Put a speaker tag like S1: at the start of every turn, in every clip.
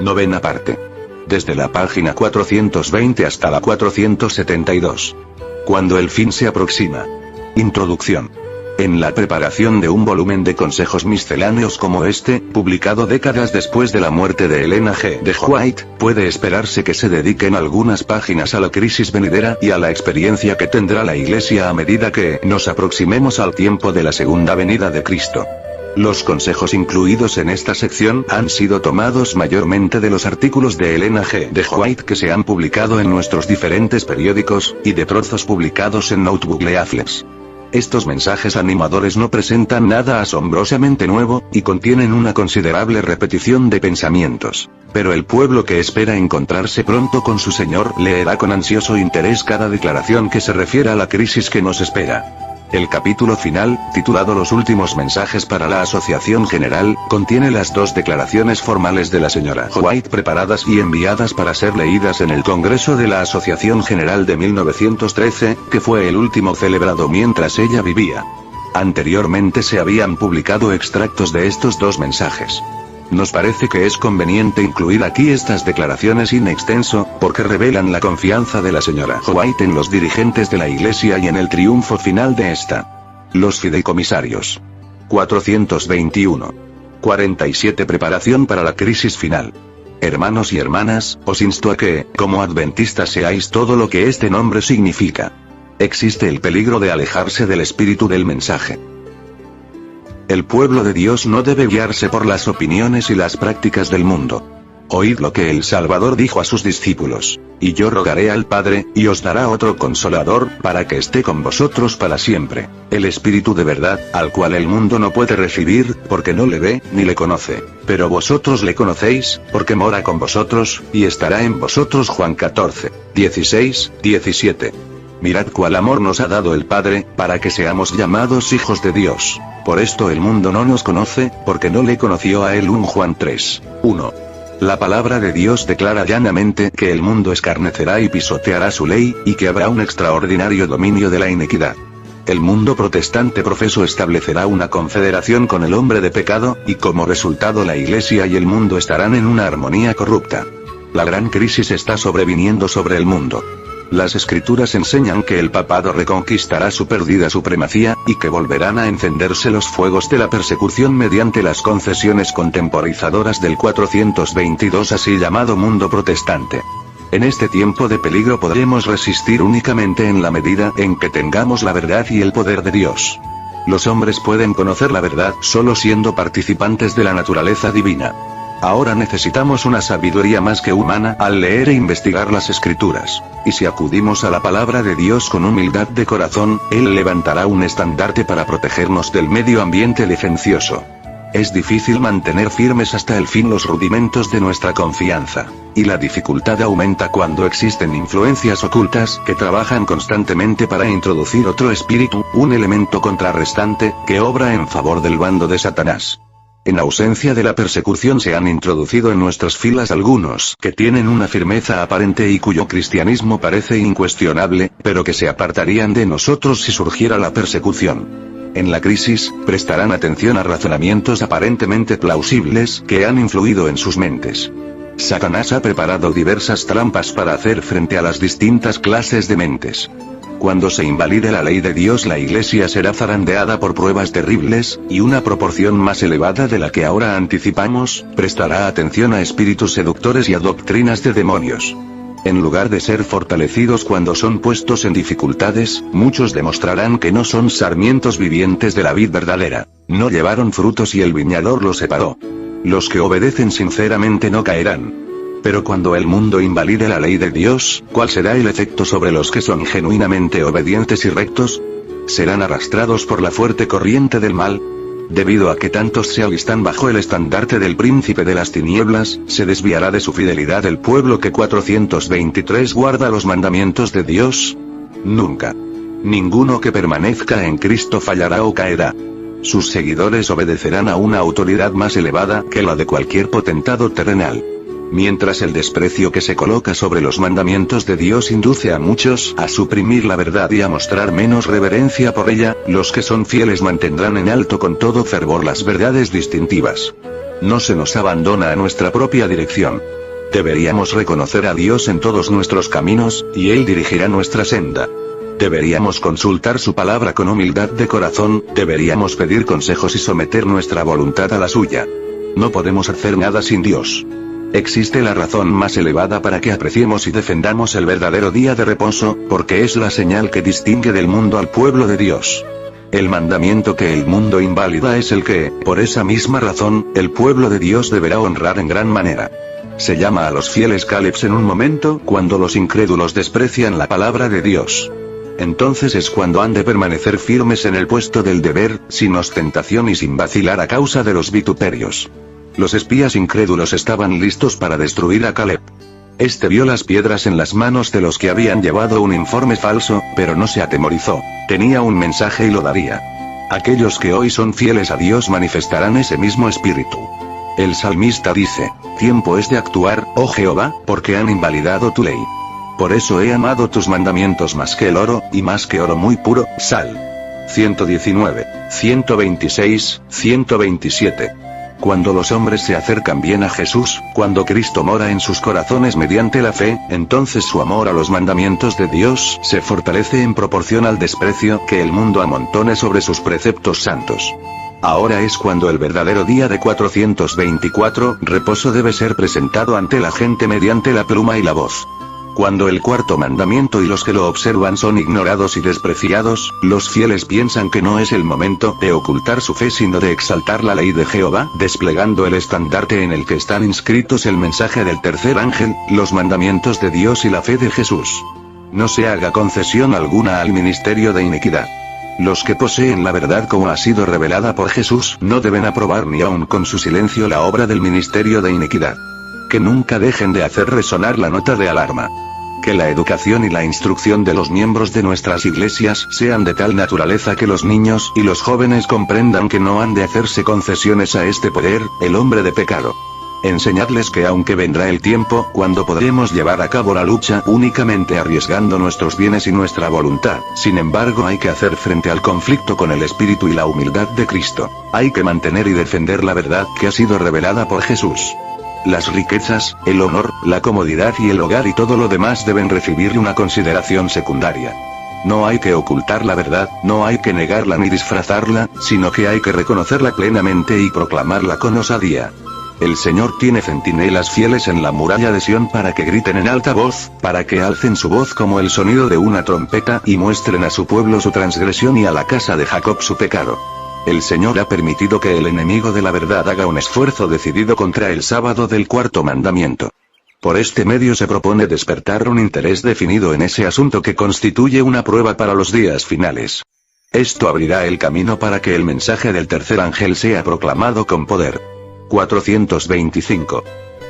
S1: Novena parte. Desde la página 420 hasta la 472. Cuando el fin se aproxima. Introducción. En la preparación de un volumen de consejos misceláneos como este, publicado décadas después de la muerte de Elena G. de White, puede esperarse que se dediquen algunas páginas a la crisis venidera y a la experiencia que tendrá la Iglesia a medida que nos aproximemos al tiempo de la segunda venida de Cristo. Los consejos incluidos en esta sección han sido tomados mayormente de los artículos de Elena G. de White que se han publicado en nuestros diferentes periódicos, y de trozos publicados en Notebook Leaflets. Estos mensajes animadores no presentan nada asombrosamente nuevo, y contienen una considerable repetición de pensamientos. Pero el pueblo que espera encontrarse pronto con su Señor leerá con ansioso interés cada declaración que se refiera a la crisis que nos espera. El capítulo final, titulado Los últimos mensajes para la Asociación General, contiene las dos declaraciones formales de la señora White preparadas y enviadas para ser leídas en el Congreso de la Asociación General de 1913, que fue el último celebrado mientras ella vivía. Anteriormente se habían publicado extractos de estos dos mensajes. Nos parece que es conveniente incluir aquí estas declaraciones in extenso, porque revelan la confianza de la señora White en los dirigentes de la Iglesia y en el triunfo final de esta. Los fideicomisarios. 421. 47 Preparación para la crisis final. Hermanos y hermanas, os insto a que, como adventistas, seáis todo lo que este nombre significa. Existe el peligro de alejarse del espíritu del mensaje. El pueblo de Dios no debe guiarse por las opiniones y las prácticas del mundo. Oíd lo que el Salvador dijo a sus discípulos: y yo rogaré al Padre, y os dará otro Consolador, para que esté con vosotros para siempre, el Espíritu de verdad, al cual el mundo no puede recibir, porque no le ve, ni le conoce. Pero vosotros le conocéis, porque mora con vosotros, y estará en vosotros. Juan 14, 16, 17. Mirad cuál amor nos ha dado el Padre, para que seamos llamados hijos de Dios. Por esto el mundo no nos conoce, porque no le conoció a él. 1 Juan 3, 1. La palabra de Dios declara llanamente que el mundo escarnecerá y pisoteará su ley, y que habrá un extraordinario dominio de la iniquidad. El mundo protestante profeso establecerá una confederación con el hombre de pecado, y como resultado la Iglesia y el mundo estarán en una armonía corrupta. La gran crisis está sobreviniendo sobre el mundo. Las escrituras enseñan que el papado reconquistará su perdida supremacía, y que volverán a encenderse los fuegos de la persecución mediante las concesiones contemporizadoras del 422 así llamado mundo protestante. En este tiempo de peligro podremos resistir únicamente en la medida en que tengamos la verdad y el poder de Dios. Los hombres pueden conocer la verdad solo siendo participantes de la naturaleza divina. Ahora necesitamos una sabiduría más que humana al leer e investigar las escrituras. Y si acudimos a la palabra de Dios con humildad de corazón, Él levantará un estandarte para protegernos del medio ambiente licencioso. Es difícil mantener firmes hasta el fin los rudimentos de nuestra confianza. Y la dificultad aumenta cuando existen influencias ocultas que trabajan constantemente para introducir otro espíritu, un elemento contrarrestante, que obra en favor del bando de Satanás. En ausencia de la persecución se han introducido en nuestras filas algunos que tienen una firmeza aparente y cuyo cristianismo parece incuestionable, pero que se apartarían de nosotros si surgiera la persecución. En la crisis, prestarán atención a razonamientos aparentemente plausibles que han influido en sus mentes. Satanás ha preparado diversas trampas para hacer frente a las distintas clases de mentes. Cuando se invalide la ley de Dios, la Iglesia será zarandeada por pruebas terribles, y una proporción más elevada de la que ahora anticipamos, prestará atención a espíritus seductores y a doctrinas de demonios. En lugar de ser fortalecidos cuando son puestos en dificultades, muchos demostrarán que no son sarmientos vivientes de la vid verdadera. No llevaron frutos y el viñador los separó. Los que obedecen sinceramente no caerán. Pero cuando el mundo invalide la ley de Dios, ¿cuál será el efecto sobre los que son genuinamente obedientes y rectos? Serán arrastrados por la fuerte corriente del mal. Debido a que tantos se alistan bajo el estandarte del príncipe de las tinieblas, se desviará de su fidelidad el pueblo que 423 guarda los mandamientos de Dios. Nunca. Ninguno que permanezca en Cristo fallará o caerá. Sus seguidores obedecerán a una autoridad más elevada que la de cualquier potentado terrenal. Mientras el desprecio que se coloca sobre los mandamientos de Dios induce a muchos a suprimir la verdad y a mostrar menos reverencia por ella, los que son fieles mantendrán en alto con todo fervor las verdades distintivas. No se nos abandona a nuestra propia dirección. Deberíamos reconocer a Dios en todos nuestros caminos, y Él dirigirá nuestra senda. Deberíamos consultar su palabra con humildad de corazón, deberíamos pedir consejos y someter nuestra voluntad a la suya. No podemos hacer nada sin Dios. Existe la razón más elevada para que apreciemos y defendamos el verdadero día de reposo, porque es la señal que distingue del mundo al pueblo de Dios. El mandamiento que el mundo invalida es el que, por esa misma razón, el pueblo de Dios deberá honrar en gran manera. Se llama a los fieles Calebs en un momento cuando los incrédulos desprecian la palabra de Dios. Entonces es cuando han de permanecer firmes en el puesto del deber, sin ostentación y sin vacilar a causa de los vituperios. Los espías incrédulos estaban listos para destruir a Caleb. Este vio las piedras en las manos de los que habían llevado un informe falso, pero no se atemorizó. Tenía un mensaje y lo daría. Aquellos que hoy son fieles a Dios manifestarán ese mismo espíritu. El salmista dice: tiempo es de actuar, oh Jehová, porque han invalidado tu ley. Por eso he amado tus mandamientos más que el oro, y más que oro muy puro. Sal. 119, 126, 127. Cuando los hombres se acercan bien a Jesús, cuando Cristo mora en sus corazones mediante la fe, entonces su amor a los mandamientos de Dios se fortalece en proporción al desprecio que el mundo amontone sobre sus preceptos santos. Ahora es cuando el verdadero día de 424 reposo debe ser presentado ante la gente mediante la pluma y la voz. Cuando el cuarto mandamiento y los que lo observan son ignorados y despreciados, los fieles piensan que no es el momento de ocultar su fe sino de exaltar la ley de Jehová, desplegando el estandarte en el que están inscritos el mensaje del tercer ángel, los mandamientos de Dios y la fe de Jesús. No se haga concesión alguna al ministerio de iniquidad. Los que poseen la verdad como ha sido revelada por Jesús no deben aprobar ni aun con su silencio la obra del ministerio de iniquidad. Que nunca dejen de hacer resonar la nota de alarma. Que la educación y la instrucción de los miembros de nuestras iglesias sean de tal naturaleza que los niños y los jóvenes comprendan que no han de hacerse concesiones a este poder, el hombre de pecado. Enseñadles que aunque vendrá el tiempo cuando podremos llevar a cabo la lucha únicamente arriesgando nuestros bienes y nuestra voluntad, sin embargo hay que hacer frente al conflicto con el espíritu y la humildad de Cristo. Hay que mantener y defender la verdad que ha sido revelada por Jesús. Las riquezas, el honor, la comodidad y el hogar y todo lo demás deben recibir una consideración secundaria. No hay que ocultar la verdad, no hay que negarla ni disfrazarla, sino que hay que reconocerla plenamente y proclamarla con osadía. El Señor tiene centinelas fieles en la muralla de Sión para que griten en alta voz, para que alcen su voz como el sonido de una trompeta y muestren a su pueblo su transgresión y a la casa de Jacob su pecado. El Señor ha permitido que el enemigo de la verdad haga un esfuerzo decidido contra el sábado del cuarto mandamiento. Por este medio se propone despertar un interés definido en ese asunto que constituye una prueba para los días finales. Esto abrirá el camino para que el mensaje del tercer ángel sea proclamado con poder. 425.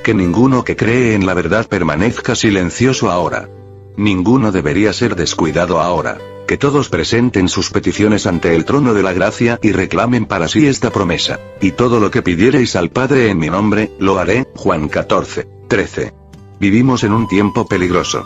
S1: Que ninguno que cree en la verdad permanezca silencioso ahora. Ninguno debería ser descuidado ahora. Que todos presenten sus peticiones ante el trono de la gracia y reclamen para sí esta promesa. Y todo lo que pidiereis al Padre en mi nombre, lo haré. Juan 14, 13. Vivimos en un tiempo peligroso.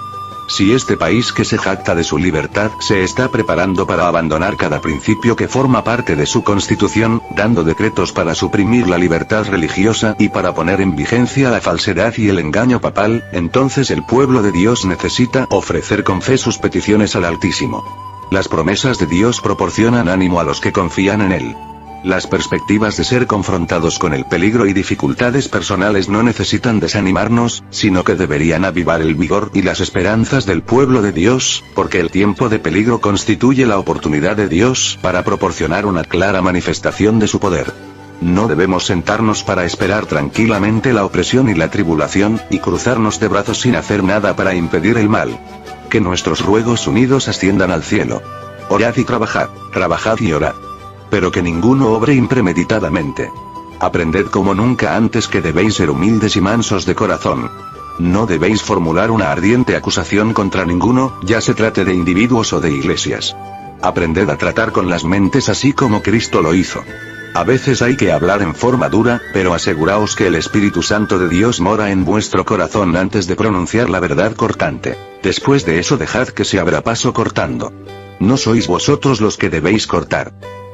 S1: Si este país que se jacta de su libertad se está preparando para abandonar cada principio que forma parte de su constitución, dando decretos para suprimir la libertad religiosa y para poner en vigencia la falsedad y el engaño papal, entonces el pueblo de Dios necesita ofrecer con fe sus peticiones al Altísimo. Las promesas de Dios proporcionan ánimo a los que confían en Él. Las perspectivas de ser confrontados con el peligro y dificultades personales no necesitan desanimarnos, sino que deberían avivar el vigor y las esperanzas del pueblo de Dios, porque el tiempo de peligro constituye la oportunidad de Dios para proporcionar una clara manifestación de su poder. No debemos sentarnos para esperar tranquilamente la opresión y la tribulación, y cruzarnos de brazos sin hacer nada para impedir el mal. Que nuestros ruegos unidos asciendan al cielo. Orad y trabajad y orad. Pero que ninguno obre impremeditadamente. Aprended como nunca antes que debéis ser humildes y mansos de corazón. No debéis formular una ardiente acusación contra ninguno, ya se trate de individuos o de iglesias. Aprended a tratar con las mentes así como Cristo lo hizo. A veces hay que hablar en forma dura, pero aseguraos que el Espíritu Santo de Dios mora en vuestro corazón antes de pronunciar la verdad cortante. Después de eso dejad que se abra paso cortando. No sois vosotros los que debéis cortar.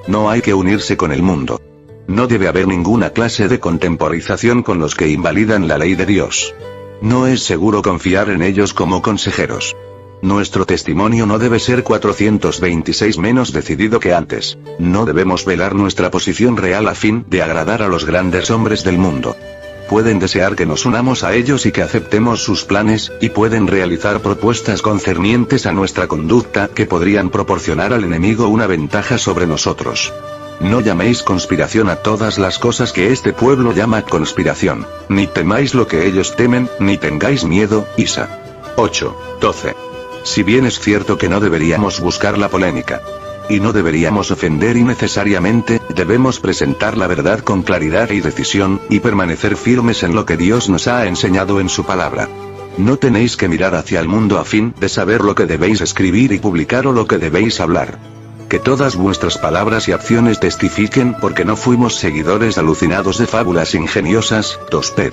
S1: No hay que unirse con el mundo. No debe haber ninguna clase de contemporización con los que invalidan la ley de Dios. No es seguro confiar en ellos como consejeros. Nuestro testimonio no debe ser 426 menos decidido que antes. No debemos velar nuestra posición real a fin de agradar a los grandes hombres del mundo. Pueden desear que nos unamos a ellos y que aceptemos sus planes, y pueden realizar propuestas concernientes a nuestra conducta que podrían proporcionar al enemigo una ventaja sobre nosotros. No llaméis conspiración a todas las cosas que este pueblo llama conspiración, ni temáis lo que ellos temen, ni tengáis miedo. Isa 8:12. Si bien es cierto que no deberíamos buscar la polémica, y no deberíamos ofender innecesariamente, debemos presentar la verdad con claridad y decisión, y permanecer firmes en lo que Dios nos ha enseñado en su palabra. No tenéis que mirar hacia el mundo a fin de saber lo que debéis escribir y publicar o lo que debéis hablar. Que todas vuestras palabras y acciones testifiquen, porque no fuimos seguidores alucinados de fábulas ingeniosas. 2 Ped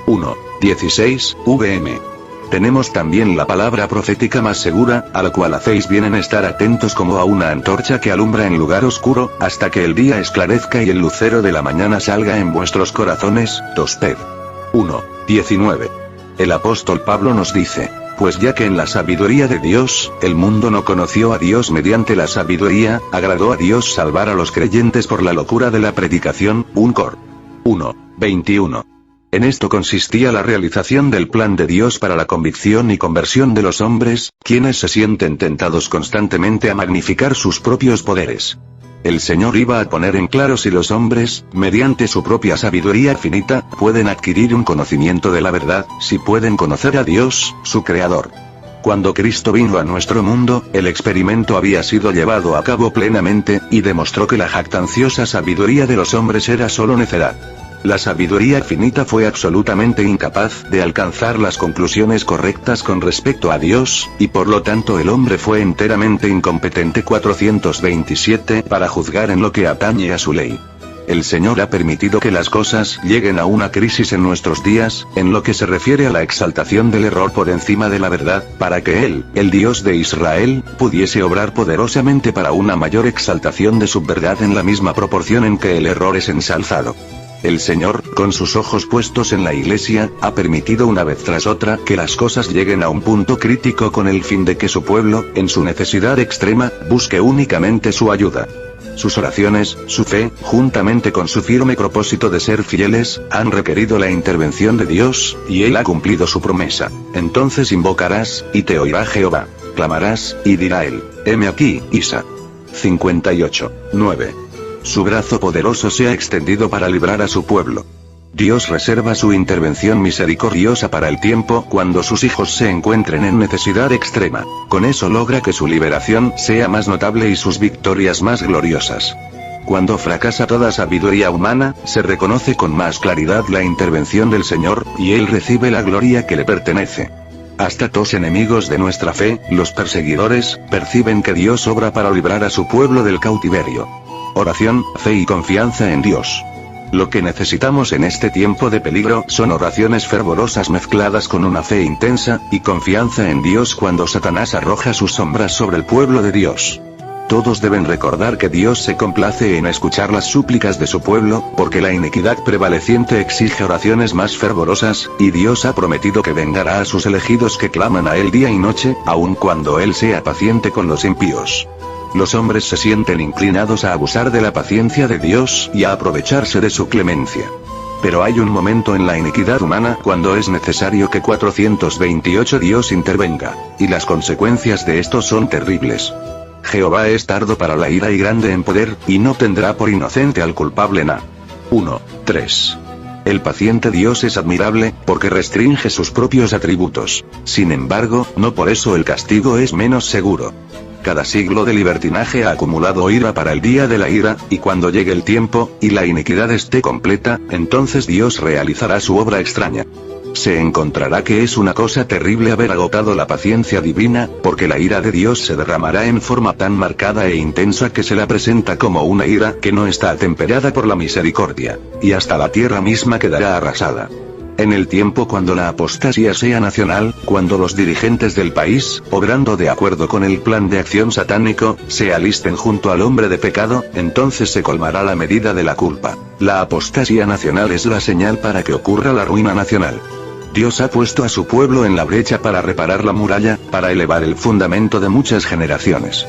S1: 1:16 vm. Tenemos también la palabra profética más segura, a la cual hacéis bien en estar atentos como a una antorcha que alumbra en lugar oscuro, hasta que el día esclarezca y el lucero de la mañana salga en vuestros corazones. 2 Ped 1:19. El apóstol Pablo nos dice: pues ya que en la sabiduría de Dios, el mundo no conoció a Dios mediante la sabiduría, agradó a Dios salvar a los creyentes por la locura de la predicación. 1 Cor 1:21. En esto consistía la realización del plan de Dios para la convicción y conversión de los hombres, quienes se sienten tentados constantemente a magnificar sus propios poderes. El Señor iba a poner en claro si los hombres, mediante su propia sabiduría finita, pueden adquirir un conocimiento de la verdad, si pueden conocer a Dios, su Creador. Cuando Cristo vino a nuestro mundo, el experimento había sido llevado a cabo plenamente, y demostró que la jactanciosa sabiduría de los hombres era solo necedad. La sabiduría finita fue absolutamente incapaz de alcanzar las conclusiones correctas con respecto a Dios, y por lo tanto el hombre fue enteramente incompetente. 427 para juzgar en lo que atañe a su ley. El Señor ha permitido que las cosas lleguen a una crisis en nuestros días, en lo que se refiere a la exaltación del error por encima de la verdad, para que Él, el Dios de Israel, pudiese obrar poderosamente para una mayor exaltación de su verdad en la misma proporción en que el error es ensalzado. El Señor, con sus ojos puestos en la Iglesia, ha permitido una vez tras otra que las cosas lleguen a un punto crítico con el fin de que su pueblo, en su necesidad extrema, busque únicamente su ayuda. Sus oraciones, su fe, juntamente con su firme propósito de ser fieles, han requerido la intervención de Dios, y Él ha cumplido su promesa. Entonces invocarás, y te oirá Jehová. Clamarás, y dirá Él: heme aquí. Isa 58:9. Su brazo poderoso se ha extendido para librar a su pueblo. Dios reserva su intervención misericordiosa para el tiempo cuando sus hijos se encuentren en necesidad extrema. Con eso logra que su liberación sea más notable y sus victorias más gloriosas. Cuando fracasa toda sabiduría humana, se reconoce con más claridad la intervención del Señor, y Él recibe la gloria que le pertenece. Hasta los enemigos de nuestra fe, los perseguidores, perciben que Dios obra para librar a su pueblo del cautiverio. Oración, fe y confianza en Dios. Lo que necesitamos en este tiempo de peligro son oraciones fervorosas mezcladas con una fe intensa, y confianza en Dios cuando Satanás arroja sus sombras sobre el pueblo de Dios. Todos deben recordar que Dios se complace en escuchar las súplicas de su pueblo, porque la iniquidad prevaleciente exige oraciones más fervorosas, y Dios ha prometido que vengará a sus elegidos que claman a Él día y noche, aun cuando Él sea paciente con los impíos. Los hombres se sienten inclinados a abusar de la paciencia de Dios y a aprovecharse de su clemencia. Pero hay un momento en la iniquidad humana cuando es necesario que 428 Dios intervenga, y las consecuencias de esto son terribles. Jehová es tardo para la ira y grande en poder, y no tendrá por inocente al culpable. 1:3. El paciente Dios es admirable, porque restringe sus propios atributos. Sin embargo, no por eso el castigo es menos seguro. Cada siglo de libertinaje ha acumulado ira para el día de la ira, y cuando llegue el tiempo, y la iniquidad esté completa, entonces Dios realizará su obra extraña. se encontrará que es una cosa terrible haber agotado la paciencia divina, porque la ira de Dios se derramará en forma tan marcada e intensa que se la presenta como una ira que no está atemperada por la misericordia, y hasta la tierra misma quedará arrasada. En el tiempo cuando la apostasía sea nacional, cuando los dirigentes del país, obrando de acuerdo con el plan de acción satánico, se alisten junto al hombre de pecado, entonces se colmará la medida de la culpa. La apostasía nacional es la señal para que ocurra la ruina nacional. Dios ha puesto a su pueblo en la brecha para reparar la muralla, para elevar el fundamento de muchas generaciones.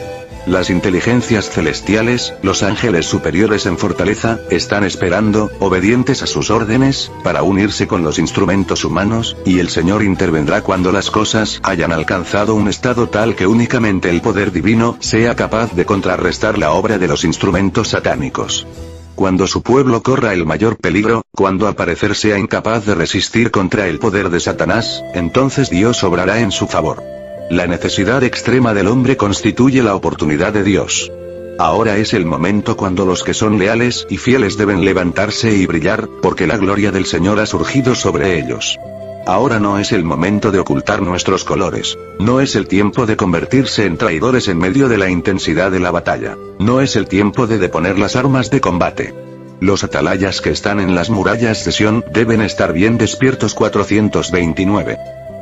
S1: Las inteligencias celestiales, los ángeles superiores en fortaleza, están esperando, obedientes a sus órdenes, para unirse con los instrumentos humanos, y el Señor intervendrá cuando las cosas hayan alcanzado un estado tal que únicamente el poder divino sea capaz de contrarrestar la obra de los instrumentos satánicos. Cuando su pueblo corra el mayor peligro, cuando al parecer sea incapaz de resistir contra el poder de Satanás, entonces Dios obrará en su favor. La necesidad extrema del hombre constituye la oportunidad de Dios. Ahora es el momento cuando los que son leales y fieles deben levantarse y brillar, porque la gloria del Señor ha surgido sobre ellos. Ahora no es el momento de ocultar nuestros colores. No es el tiempo de convertirse en traidores en medio de la intensidad de la batalla. No es el tiempo de deponer las armas de combate. Los atalayas que están en las murallas de Sión deben estar bien despiertos. 429.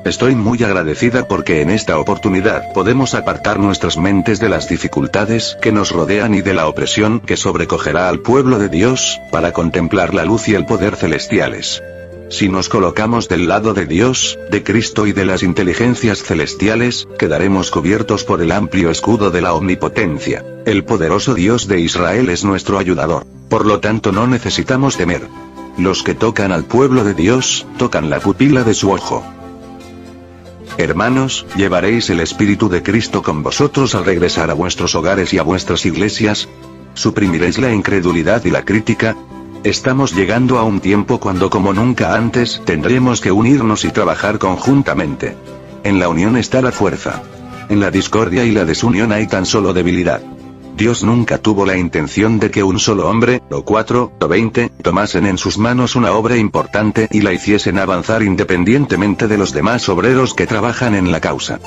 S1: Estoy muy agradecida porque en esta oportunidad podemos apartar nuestras mentes de las dificultades que nos rodean y de la opresión que sobrecogerá al pueblo de Dios, para contemplar la luz y el poder celestiales. Si nos colocamos del lado de Dios, de Cristo y de las inteligencias celestiales, quedaremos cubiertos por el amplio escudo de la omnipotencia. El poderoso Dios de Israel es nuestro ayudador. Por lo tanto no necesitamos temer. Los que tocan al pueblo de Dios, tocan la pupila de su ojo. Hermanos, llevaréis el Espíritu de Cristo con vosotros al regresar a vuestros hogares y a vuestras iglesias. ¿Suprimiréis la incredulidad y la crítica? Estamos llegando a un tiempo cuando como nunca antes tendremos que unirnos y trabajar conjuntamente. En la unión está la fuerza. En la discordia y la desunión hay tan solo debilidad. Dios nunca tuvo la intención de que un solo hombre, o 4, o 20, tomasen en sus manos una obra importante y la hiciesen avanzar independientemente de los demás obreros que trabajan en la causa.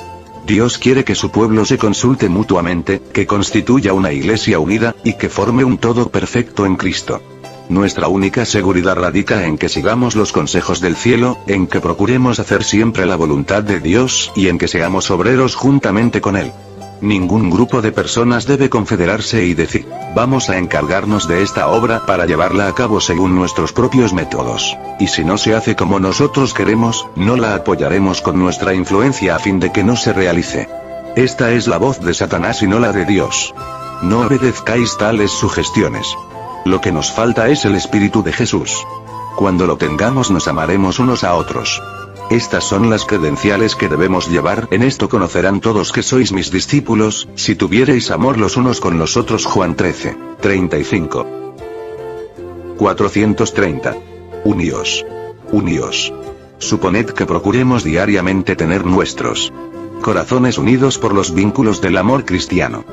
S1: Dios quiere que su pueblo se consulte mutuamente, que constituya una iglesia unida, y que forme un todo perfecto en Cristo. Nuestra única seguridad radica en que sigamos los consejos del cielo, en que procuremos hacer siempre la voluntad de Dios, y en que seamos obreros juntamente con Él. Ningún grupo de personas debe confederarse y decir, vamos a encargarnos de esta obra para llevarla a cabo según nuestros propios métodos. Y si no se hace como nosotros queremos, no la apoyaremos con nuestra influencia a fin de que no se realice. Esta es la voz de Satanás y no la de Dios. No obedezcáis tales sugestiones. Lo que nos falta es el Espíritu de Jesús. Cuando lo tengamos nos amaremos unos a otros. Estas son las credenciales que debemos llevar. En esto conocerán todos que sois mis discípulos, si tuviereis amor los unos con los otros. Juan 13, 35. 430. Uníos. Uníos. Suponed que procuremos diariamente tener nuestros corazones unidos por los vínculos del amor cristiano.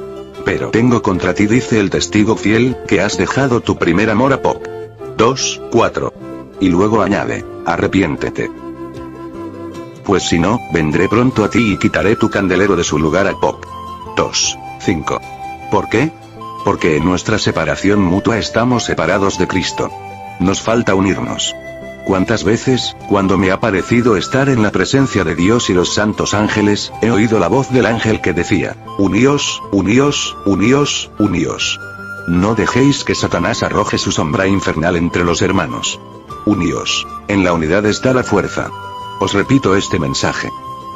S1: Pero tengo contra ti, dice el testigo fiel, que has dejado tu primer amor. Apop. 2, 4. Y luego añade, arrepiéntete. Pues si no, vendré pronto a ti y quitaré tu candelero de su lugar. Apop. 2, 5. ¿Por qué? Porque en nuestra separación mutua estamos separados de Cristo. Nos falta unirnos. ¿Cuántas veces, cuando me ha parecido estar en la presencia de Dios y los santos ángeles, he oído la voz del ángel que decía, uníos, uníos, uníos, uníos? No dejéis que Satanás arroje su sombra infernal entre los hermanos. Uníos. En la unidad está la fuerza. Os repito este mensaje.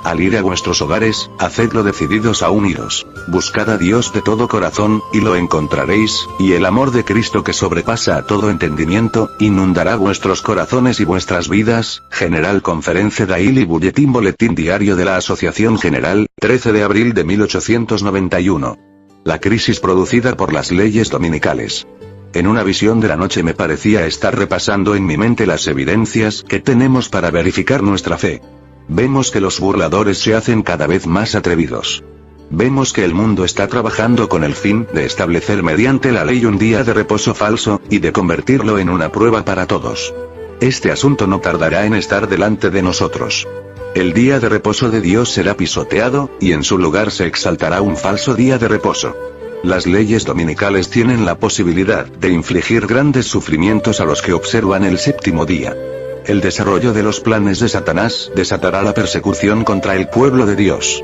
S1: Al ir a vuestros hogares, hacedlo decididos a uniros. Buscad a Dios de todo corazón, y lo encontraréis, y el amor de Cristo que sobrepasa a todo entendimiento, inundará vuestros corazones y vuestras vidas. General Conferencia Daily Boletín Diario de la Asociación General, 13 de abril de 1891. La crisis producida por las leyes dominicales. En una visión de la noche me parecía estar repasando en mi mente las evidencias que tenemos para verificar nuestra fe. Vemos que los burladores se hacen cada vez más atrevidos. Vemos que el mundo está trabajando con el fin de establecer mediante la ley un día de reposo falso, y de convertirlo en una prueba para todos. Este asunto no tardará en estar delante de nosotros. El día de reposo de Dios será pisoteado, y en su lugar se exaltará un falso día de reposo. Las leyes dominicales tienen la posibilidad de infligir grandes sufrimientos a los que observan el séptimo día. El desarrollo de los planes de Satanás desatará la persecución contra el pueblo de Dios.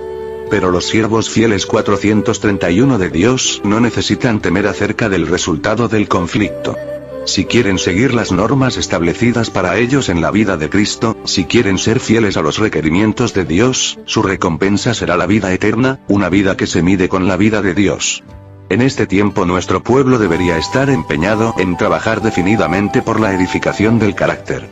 S1: Pero los siervos fieles 431 de Dios no necesitan temer acerca del resultado del conflicto. Si quieren seguir las normas establecidas para ellos en la vida de Cristo, si quieren ser fieles a los requerimientos de Dios, su recompensa será la vida eterna, una vida que se mide con la vida de Dios. En este tiempo nuestro pueblo debería estar empeñado en trabajar definidamente por la edificación del carácter.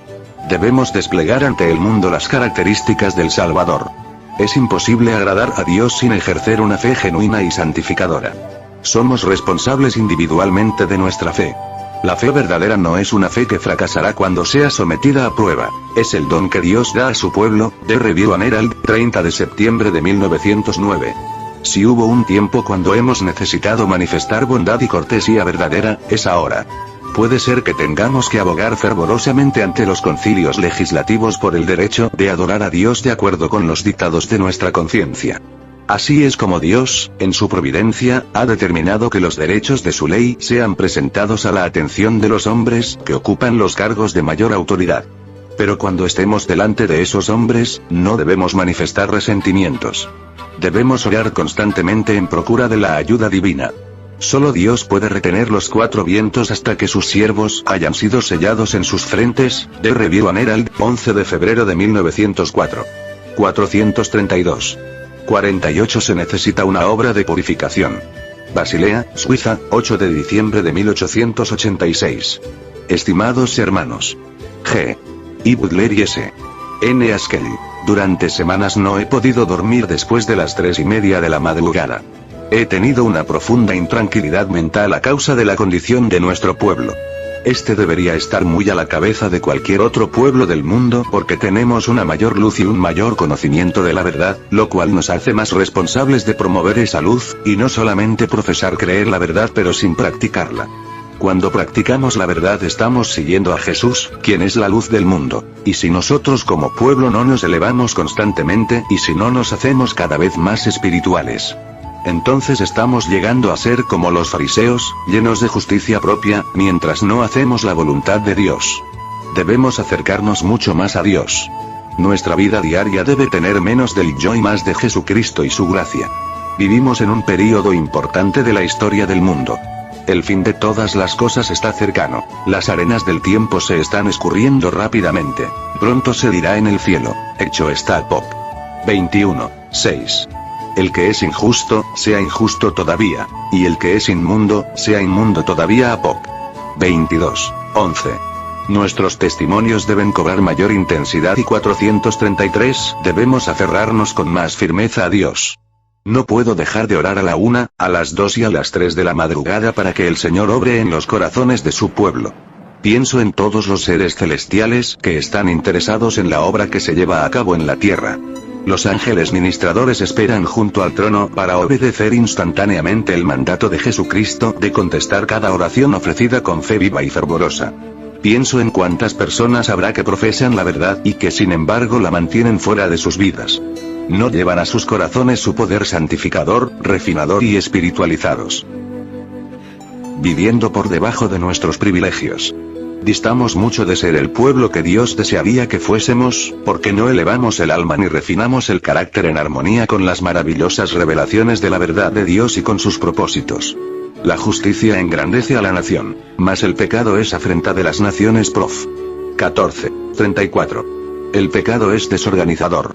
S1: Debemos desplegar ante el mundo las características del Salvador. Es imposible agradar a Dios sin ejercer una fe genuina y santificadora. Somos responsables individualmente de nuestra fe. La fe verdadera no es una fe que fracasará cuando sea sometida a prueba. Es el don que Dios da a su pueblo. The Review and Herald, 30 de septiembre de 1909. Si hubo un tiempo cuando hemos necesitado manifestar bondad y cortesía verdadera, es ahora. Puede ser que tengamos que abogar fervorosamente ante los concilios legislativos por el derecho de adorar a Dios de acuerdo con los dictados de nuestra conciencia. Así es como Dios, en su providencia, ha determinado que los derechos de su ley sean presentados a la atención de los hombres que ocupan los cargos de mayor autoridad. Pero cuando estemos delante de esos hombres, no debemos manifestar resentimientos. Debemos orar constantemente en procura de la ayuda divina. Solo Dios puede retener los cuatro vientos hasta que sus siervos hayan sido sellados en sus frentes. The Review and Herald, 11 de febrero de 1904. 432. 48 Se necesita una obra de purificación. Basilea, Suiza, 8 de diciembre de 1886. Estimados hermanos. G. I. Butler y S. N. Haskell. Durante semanas no he podido dormir después de las 3:30 de la madrugada. He tenido una profunda intranquilidad mental a causa de la condición de nuestro pueblo. Este debería estar muy a la cabeza de cualquier otro pueblo del mundo porque tenemos una mayor luz y un mayor conocimiento de la verdad, lo cual nos hace más responsables de promover esa luz, y no solamente profesar creer la verdad pero sin practicarla. Cuando practicamos la verdad estamos siguiendo a Jesús, quien es la luz del mundo. Y si nosotros como pueblo no nos elevamos constantemente, y si no nos hacemos cada vez más espirituales, entonces estamos llegando a ser como los fariseos, llenos de justicia propia, mientras no hacemos la voluntad de Dios. Debemos acercarnos mucho más a Dios. Nuestra vida diaria debe tener menos del yo y más de Jesucristo y su gracia. Vivimos en un período importante de la historia del mundo. El fin de todas las cosas está cercano. Las arenas del tiempo se están escurriendo rápidamente. Pronto se dirá en el cielo, hecho está Apop. 21:6. El que es injusto, sea injusto todavía, y el que es inmundo, sea inmundo todavía. Apop. 22:11. Nuestros testimonios deben cobrar mayor intensidad. Y 433. Debemos aferrarnos con más firmeza a Dios. No puedo dejar de orar a la 1, a las 2 y a las 3 de la madrugada para que el Señor obre en los corazones de su pueblo. Pienso en todos los seres celestiales que están interesados en la obra que se lleva a cabo en la tierra. Los ángeles ministradores esperan junto al trono para obedecer instantáneamente el mandato de Jesucristo de contestar cada oración ofrecida con fe viva y fervorosa. Pienso en cuántas personas habrá que profesan la verdad y que sin embargo la mantienen fuera de sus vidas. No llevan a sus corazones su poder santificador, refinador y espiritualizados. Viviendo por debajo de nuestros privilegios. Distamos mucho de ser el pueblo que Dios desearía que fuésemos, porque no elevamos el alma ni refinamos el carácter en armonía con las maravillosas revelaciones de la verdad de Dios y con sus propósitos. La justicia engrandece a la nación, mas el pecado es afrenta de las naciones. Prof. 14:34. El pecado es desorganizador.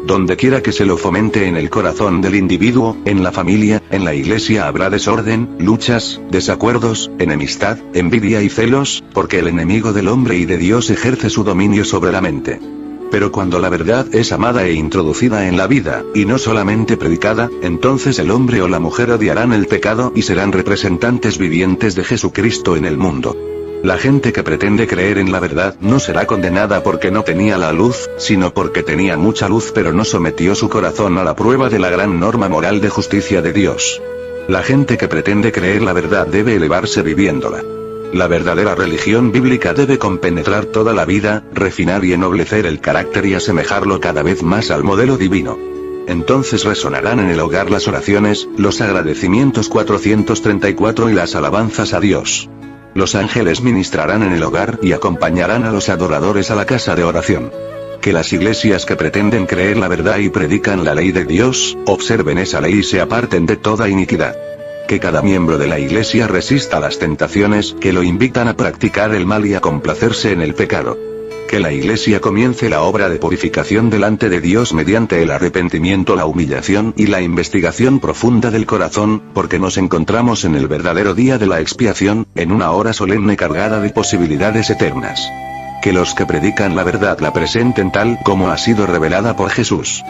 S1: Donde quiera que se lo fomente en el corazón del individuo, en la familia, en la iglesia habrá desorden, luchas, desacuerdos, enemistad, envidia y celos, porque el enemigo del hombre y de Dios ejerce su dominio sobre la mente. Pero cuando la verdad es amada e introducida en la vida, y no solamente predicada, entonces el hombre o la mujer odiarán el pecado y serán representantes vivientes de Jesucristo en el mundo. La gente que pretende creer en la verdad no será condenada porque no tenía la luz, sino porque tenía mucha luz pero no sometió su corazón a la prueba de la gran norma moral de justicia de Dios. La gente que pretende creer la verdad debe elevarse viviéndola. La verdadera religión bíblica debe compenetrar toda la vida, refinar y ennoblecer el carácter y asemejarlo cada vez más al modelo divino. Entonces resonarán en el hogar las oraciones, los agradecimientos 434 y las alabanzas a Dios. Los ángeles ministrarán en el hogar y acompañarán a los adoradores a la casa de oración. Que las iglesias que pretenden creer la verdad y predican la ley de Dios, observen esa ley y se aparten de toda iniquidad. Que cada miembro de la iglesia resista las tentaciones que lo invitan a practicar el mal y a complacerse en el pecado. Que la iglesia comience la obra de purificación delante de Dios mediante el arrepentimiento, la humillación y la investigación profunda del corazón, porque nos encontramos en el verdadero día de la expiación, en una hora solemne cargada de posibilidades eternas. Que los que predican la verdad la presenten tal como ha sido revelada por Jesús.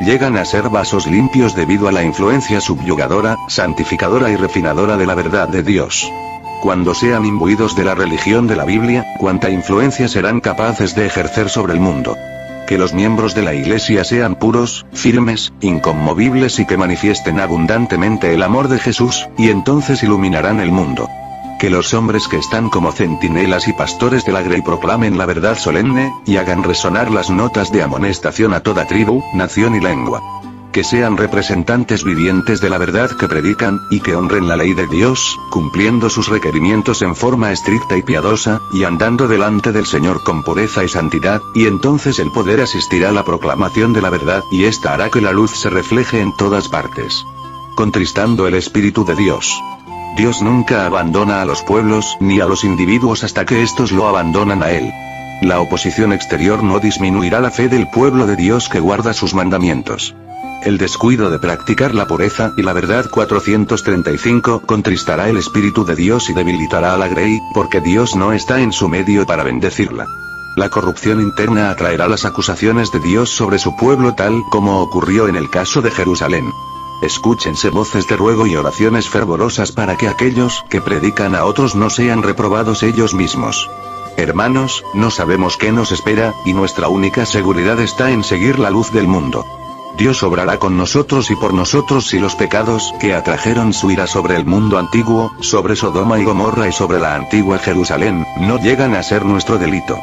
S1: Llegan a ser vasos limpios debido a la influencia subyugadora, santificadora y refinadora de la verdad de Dios. Cuando sean imbuidos de la religión de la Biblia, cuánta influencia serán capaces de ejercer sobre el mundo. Que los miembros de la Iglesia sean puros, firmes, inconmovibles y que manifiesten abundantemente el amor de Jesús, y entonces iluminarán el mundo. Que los hombres que están como centinelas y pastores de la grey proclamen la verdad solemne, y hagan resonar las notas de amonestación a toda tribu, nación y lengua. Que sean representantes vivientes de la verdad que predican, y que honren la ley de Dios, cumpliendo sus requerimientos en forma estricta y piadosa, y andando delante del Señor con pureza y santidad, y entonces el poder asistirá a la proclamación de la verdad, y esta hará que la luz se refleje en todas partes. Contristando el Espíritu de Dios. Dios nunca abandona a los pueblos ni a los individuos hasta que estos lo abandonan a Él. La oposición exterior no disminuirá la fe del pueblo de Dios que guarda sus mandamientos. El descuido de practicar la pureza y la verdad 435 contristará el Espíritu de Dios y debilitará a la grey, porque Dios no está en su medio para bendecirla. La corrupción interna atraerá las acusaciones de Dios sobre su pueblo tal como ocurrió en el caso de Jerusalén. Escúchense voces de ruego y oraciones fervorosas para que aquellos que predican a otros no sean reprobados ellos mismos. Hermanos, no sabemos qué nos espera, y nuestra única seguridad está en seguir la luz del mundo. Dios obrará con nosotros y por nosotros si los pecados que atrajeron su ira sobre el mundo antiguo, sobre Sodoma y Gomorra y sobre la antigua Jerusalén, no llegan a ser nuestro delito.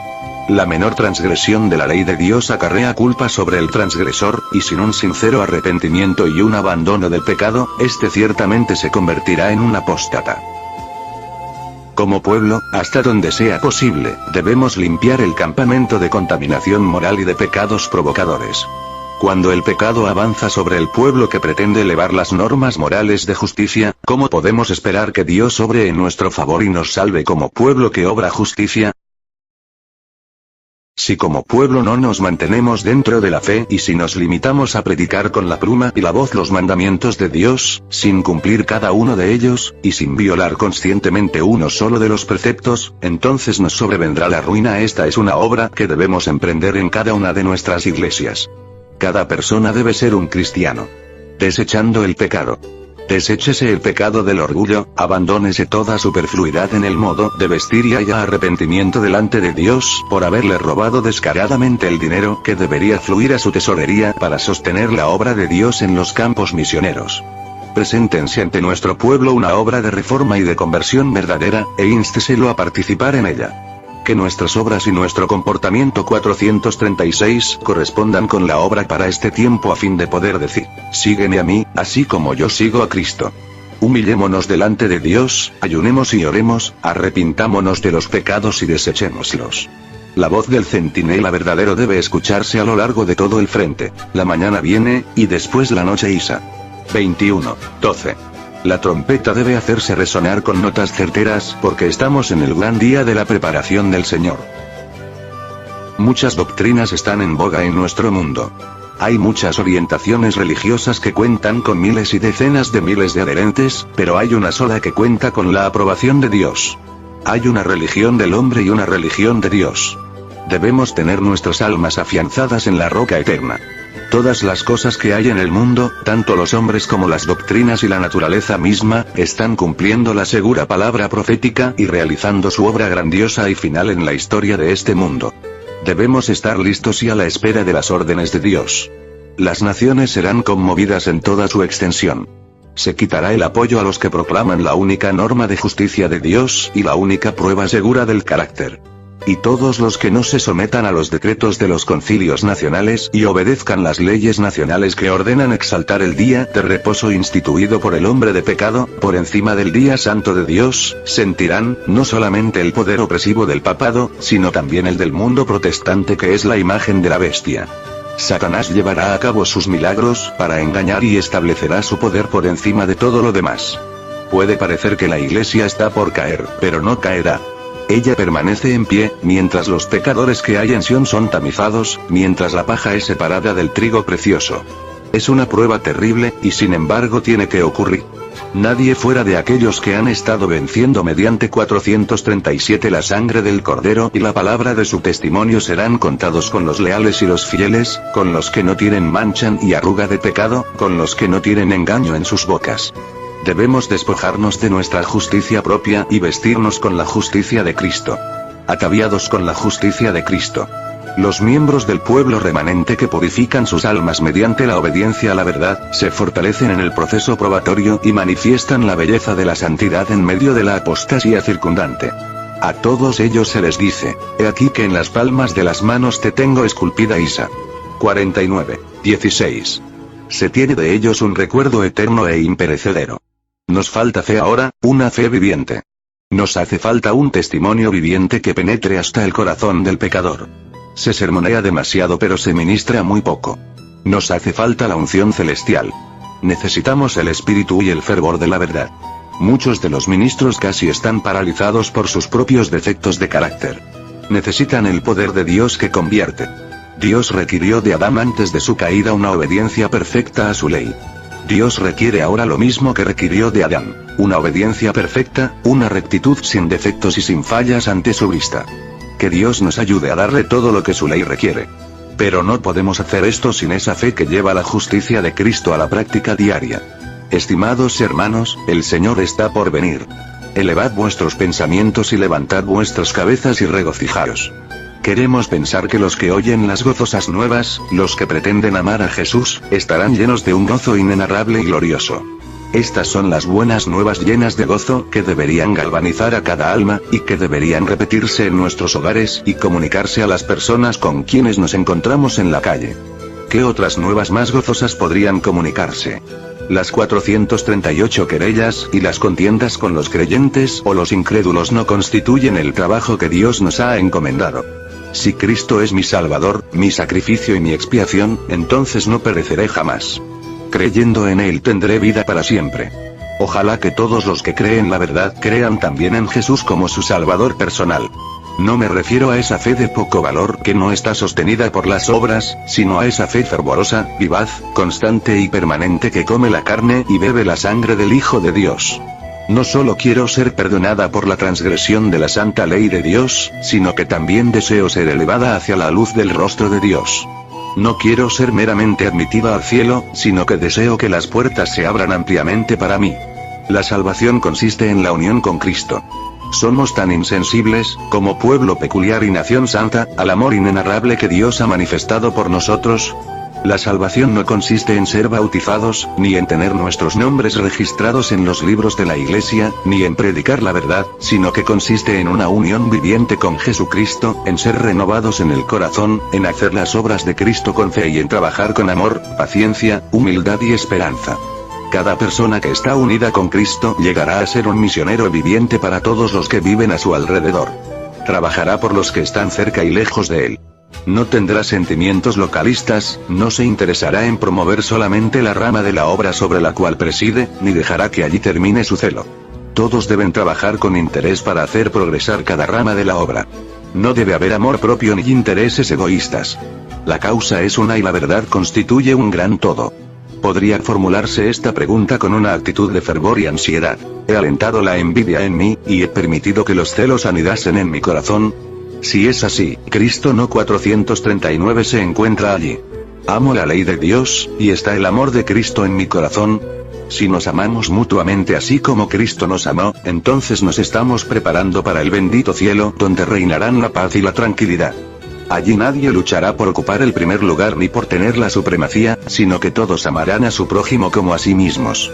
S1: La menor transgresión de la ley de Dios acarrea culpa sobre el transgresor, y sin un sincero arrepentimiento y un abandono del pecado, este ciertamente se convertirá en un apóstata. Como pueblo, hasta donde sea posible, debemos limpiar el campamento de contaminación moral y de pecados provocadores. Cuando el pecado avanza sobre el pueblo que pretende elevar las normas morales de justicia, ¿cómo podemos esperar que Dios obre en nuestro favor y nos salve como pueblo que obra justicia? Si como pueblo no nos mantenemos dentro de la fe y si nos limitamos a predicar con la pluma y la voz los mandamientos de Dios, sin cumplir cada uno de ellos, y sin violar conscientemente uno solo de los preceptos, entonces nos sobrevendrá la ruina. Esta es una obra que debemos emprender en cada una de nuestras iglesias. Cada persona debe ser un cristiano. Desechando el pecado. Deséchese el pecado del orgullo, abandónese toda superfluidad en el modo de vestir y haya arrepentimiento delante de Dios por haberle robado descaradamente el dinero que debería fluir a su tesorería para sostener la obra de Dios en los campos misioneros. Preséntense ante nuestro pueblo una obra de reforma y de conversión verdadera, e instéselo a participar en ella. Que nuestras obras y nuestro comportamiento 436 correspondan con la obra para este tiempo a fin de poder decir, sígueme a mí, así como yo sigo a Cristo. Humillémonos delante de Dios, ayunemos y oremos, arrepintámonos de los pecados y desechémoslos. La voz del centinela verdadero debe escucharse a lo largo de todo el frente. La mañana viene, y después la noche isa. 21:12. La trompeta debe hacerse resonar con notas certeras, porque estamos en el gran día de la preparación del Señor. Muchas doctrinas están en boga en nuestro mundo. Hay muchas orientaciones religiosas que cuentan con miles y decenas de miles de adherentes, pero hay una sola que cuenta con la aprobación de Dios. Hay una religión del hombre y una religión de Dios. Debemos tener nuestras almas afianzadas en la roca eterna. Todas las cosas que hay en el mundo, tanto los hombres como las doctrinas y la naturaleza misma, están cumpliendo la segura palabra profética y realizando su obra grandiosa y final en la historia de este mundo. Debemos estar listos y a la espera de las órdenes de Dios. Las naciones serán conmovidas en toda su extensión. Se quitará el apoyo a los que proclaman la única norma de justicia de Dios y la única prueba segura del carácter. Y todos los que no se sometan a los decretos de los concilios nacionales y obedezcan las leyes nacionales que ordenan exaltar el día de reposo instituido por el hombre de pecado, por encima del día santo de Dios, sentirán, no solamente el poder opresivo del papado, sino también el del mundo protestante que es la imagen de la bestia. Satanás llevará a cabo sus milagros para engañar y establecerá su poder por encima de todo lo demás. Puede parecer que la iglesia está por caer, pero no caerá. Ella permanece en pie, mientras los pecadores que hay en Sión son tamizados, mientras la paja es separada del trigo precioso. Es una prueba terrible, y sin embargo tiene que ocurrir. Nadie fuera de aquellos que han estado venciendo mediante 437 la sangre del Cordero y la palabra de su testimonio serán contados con los leales y los fieles, con los que no tienen mancha y arruga de pecado, con los que no tienen engaño en sus bocas. Debemos despojarnos de nuestra justicia propia y vestirnos con la justicia de Cristo. Ataviados con la justicia de Cristo. Los miembros del pueblo remanente que purifican sus almas mediante la obediencia a la verdad, se fortalecen en el proceso probatorio y manifiestan la belleza de la santidad en medio de la apostasía circundante. A todos ellos se les dice, he aquí que en las palmas de las manos te tengo esculpida Isa. 49:16. Se tiene de ellos un recuerdo eterno e imperecedero. Nos falta fe ahora, una fe viviente. Nos hace falta un testimonio viviente que penetre hasta el corazón del pecador. Se sermonea demasiado pero se ministra muy poco. Nos hace falta la unción celestial. Necesitamos el espíritu y el fervor de la verdad. Muchos de los ministros casi están paralizados por sus propios defectos de carácter. Necesitan el poder de Dios que convierte. Dios requirió de Adán antes de su caída una obediencia perfecta a su ley. Dios requiere ahora lo mismo que requirió de Adán, una obediencia perfecta, una rectitud sin defectos y sin fallas ante su vista. Que Dios nos ayude a darle todo lo que su ley requiere. Pero no podemos hacer esto sin esa fe que lleva la justicia de Cristo a la práctica diaria. Estimados hermanos, el Señor está por venir. Elevad vuestros pensamientos y levantad vuestras cabezas y regocijaos. Queremos pensar que los que oyen las gozosas nuevas, los que pretenden amar a Jesús, estarán llenos de un gozo inenarrable y glorioso. Estas son las buenas nuevas llenas de gozo que deberían galvanizar a cada alma, y que deberían repetirse en nuestros hogares y comunicarse a las personas con quienes nos encontramos en la calle. ¿Qué otras nuevas más gozosas podrían comunicarse? Las 438 querellas y las contiendas con los creyentes o los incrédulos no constituyen el trabajo que Dios nos ha encomendado. Si Cristo es mi Salvador, mi sacrificio y mi expiación, entonces no pereceré jamás. Creyendo en Él tendré vida para siempre. Ojalá que todos los que creen la verdad crean también en Jesús como su Salvador personal. No me refiero a esa fe de poco valor que no está sostenida por las obras, sino a esa fe fervorosa, vivaz, constante y permanente que come la carne y bebe la sangre del Hijo de Dios. No solo quiero ser perdonada por la transgresión de la santa ley de Dios, sino que también deseo ser elevada hacia la luz del rostro de Dios. No quiero ser meramente admitida al cielo, sino que deseo que las puertas se abran ampliamente para mí. La salvación consiste en la unión con Cristo. Somos tan insensibles, como pueblo peculiar y nación santa, al amor inenarrable que Dios ha manifestado por nosotros. La salvación no consiste en ser bautizados, ni en tener nuestros nombres registrados en los libros de la Iglesia, ni en predicar la verdad, sino que consiste en una unión viviente con Jesucristo, en ser renovados en el corazón, en hacer las obras de Cristo con fe y en trabajar con amor, paciencia, humildad y esperanza. Cada persona que está unida con Cristo llegará a ser un misionero viviente para todos los que viven a su alrededor. Trabajará por los que están cerca y lejos de él. No tendrá sentimientos localistas, no se interesará en promover solamente la rama de la obra sobre la cual preside, ni dejará que allí termine su celo. Todos deben trabajar con interés para hacer progresar cada rama de la obra. No debe haber amor propio ni intereses egoístas. La causa es una y la verdad constituye un gran todo. Podría formularse esta pregunta con una actitud de fervor y ansiedad. ¿He alentado la envidia en mí, y he permitido que los celos anidasen en mi corazón? Si es así, Cristo no 439 se encuentra allí. Amo la ley de Dios, y está el amor de Cristo en mi corazón. Si nos amamos mutuamente así como Cristo nos amó, entonces nos estamos preparando para el bendito cielo, donde reinarán la paz y la tranquilidad. Allí nadie luchará por ocupar el primer lugar ni por tener la supremacía, sino que todos amarán a su prójimo como a sí mismos.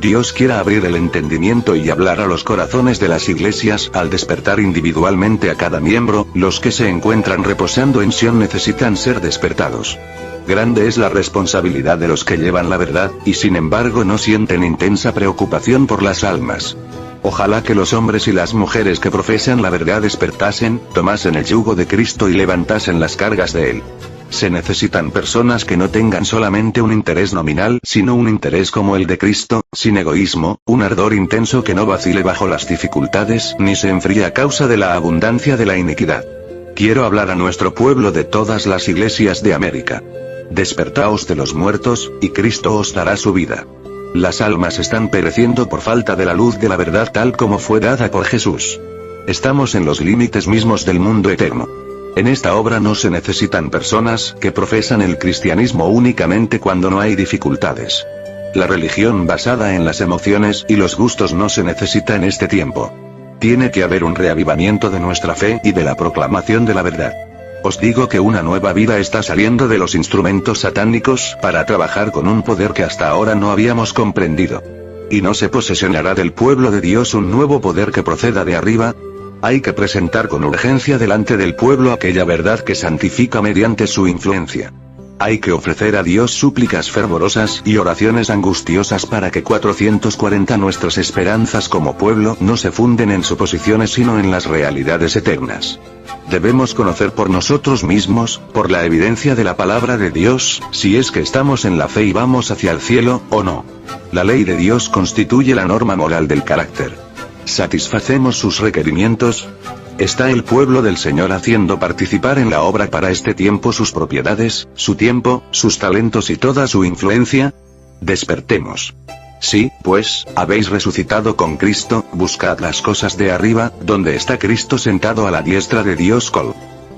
S1: Dios quiera abrir el entendimiento y hablar a los corazones de las iglesias al despertar individualmente a cada miembro. Los que se encuentran reposando en Sion necesitan ser despertados. Grande es la responsabilidad de los que llevan la verdad, y sin embargo no sienten intensa preocupación por las almas. Ojalá que los hombres y las mujeres que profesan la verdad despertasen, tomasen el yugo de Cristo y levantasen las cargas de él. Se necesitan personas que no tengan solamente un interés nominal, sino un interés como el de Cristo, sin egoísmo, un ardor intenso que no vacile bajo las dificultades, ni se enfríe a causa de la abundancia de la iniquidad. Quiero hablar a nuestro pueblo de todas las iglesias de América. Despertaos de los muertos, y Cristo os dará su vida. Las almas están pereciendo por falta de la luz de la verdad tal como fue dada por Jesús. Estamos en los límites mismos del mundo eterno. En esta obra no se necesitan personas que profesan el cristianismo únicamente cuando no hay dificultades. La religión basada en las emociones y los gustos no se necesita en este tiempo. Tiene que haber un reavivamiento de nuestra fe y de la proclamación de la verdad. Os digo que una nueva vida está saliendo de los instrumentos satánicos para trabajar con un poder que hasta ahora no habíamos comprendido. ¿Y no se posesionará del pueblo de Dios un nuevo poder que proceda de arriba? Hay que presentar con urgencia delante del pueblo aquella verdad que santifica mediante su influencia. Hay que ofrecer a Dios súplicas fervorosas y oraciones angustiosas para que 440 nuestras esperanzas como pueblo no se funden en suposiciones sino en las realidades eternas. Debemos conocer por nosotros mismos, por la evidencia de la palabra de Dios, si es que estamos en la fe y vamos hacia el cielo, o no. La ley de Dios constituye la norma moral del carácter. ¿Satisfacemos sus requerimientos? ¿Está el pueblo del Señor haciendo participar en la obra para este tiempo sus propiedades, su tiempo, sus talentos y toda su influencia? Despertemos. Sí, pues, habéis resucitado con Cristo, buscad las cosas de arriba, donde está Cristo sentado a la diestra de Dios. Col.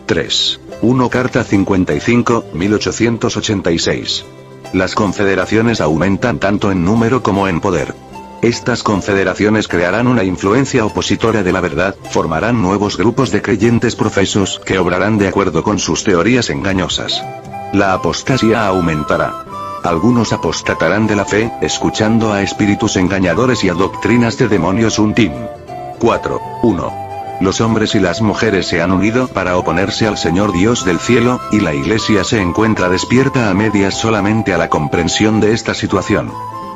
S1: 3. 1 Carta 55, 1886. Las confederaciones aumentan tanto en número como en poder. Estas confederaciones crearán una influencia opositora de la verdad, formarán nuevos grupos de creyentes profesos que obrarán de acuerdo con sus teorías engañosas. La apostasía aumentará. Algunos apostatarán de la fe, escuchando a espíritus engañadores y a doctrinas de demonios. Tim. 4. 1. Los hombres y las mujeres se han unido para oponerse al Señor Dios del cielo, y la Iglesia se encuentra despierta a medias solamente a la comprensión de esta situación.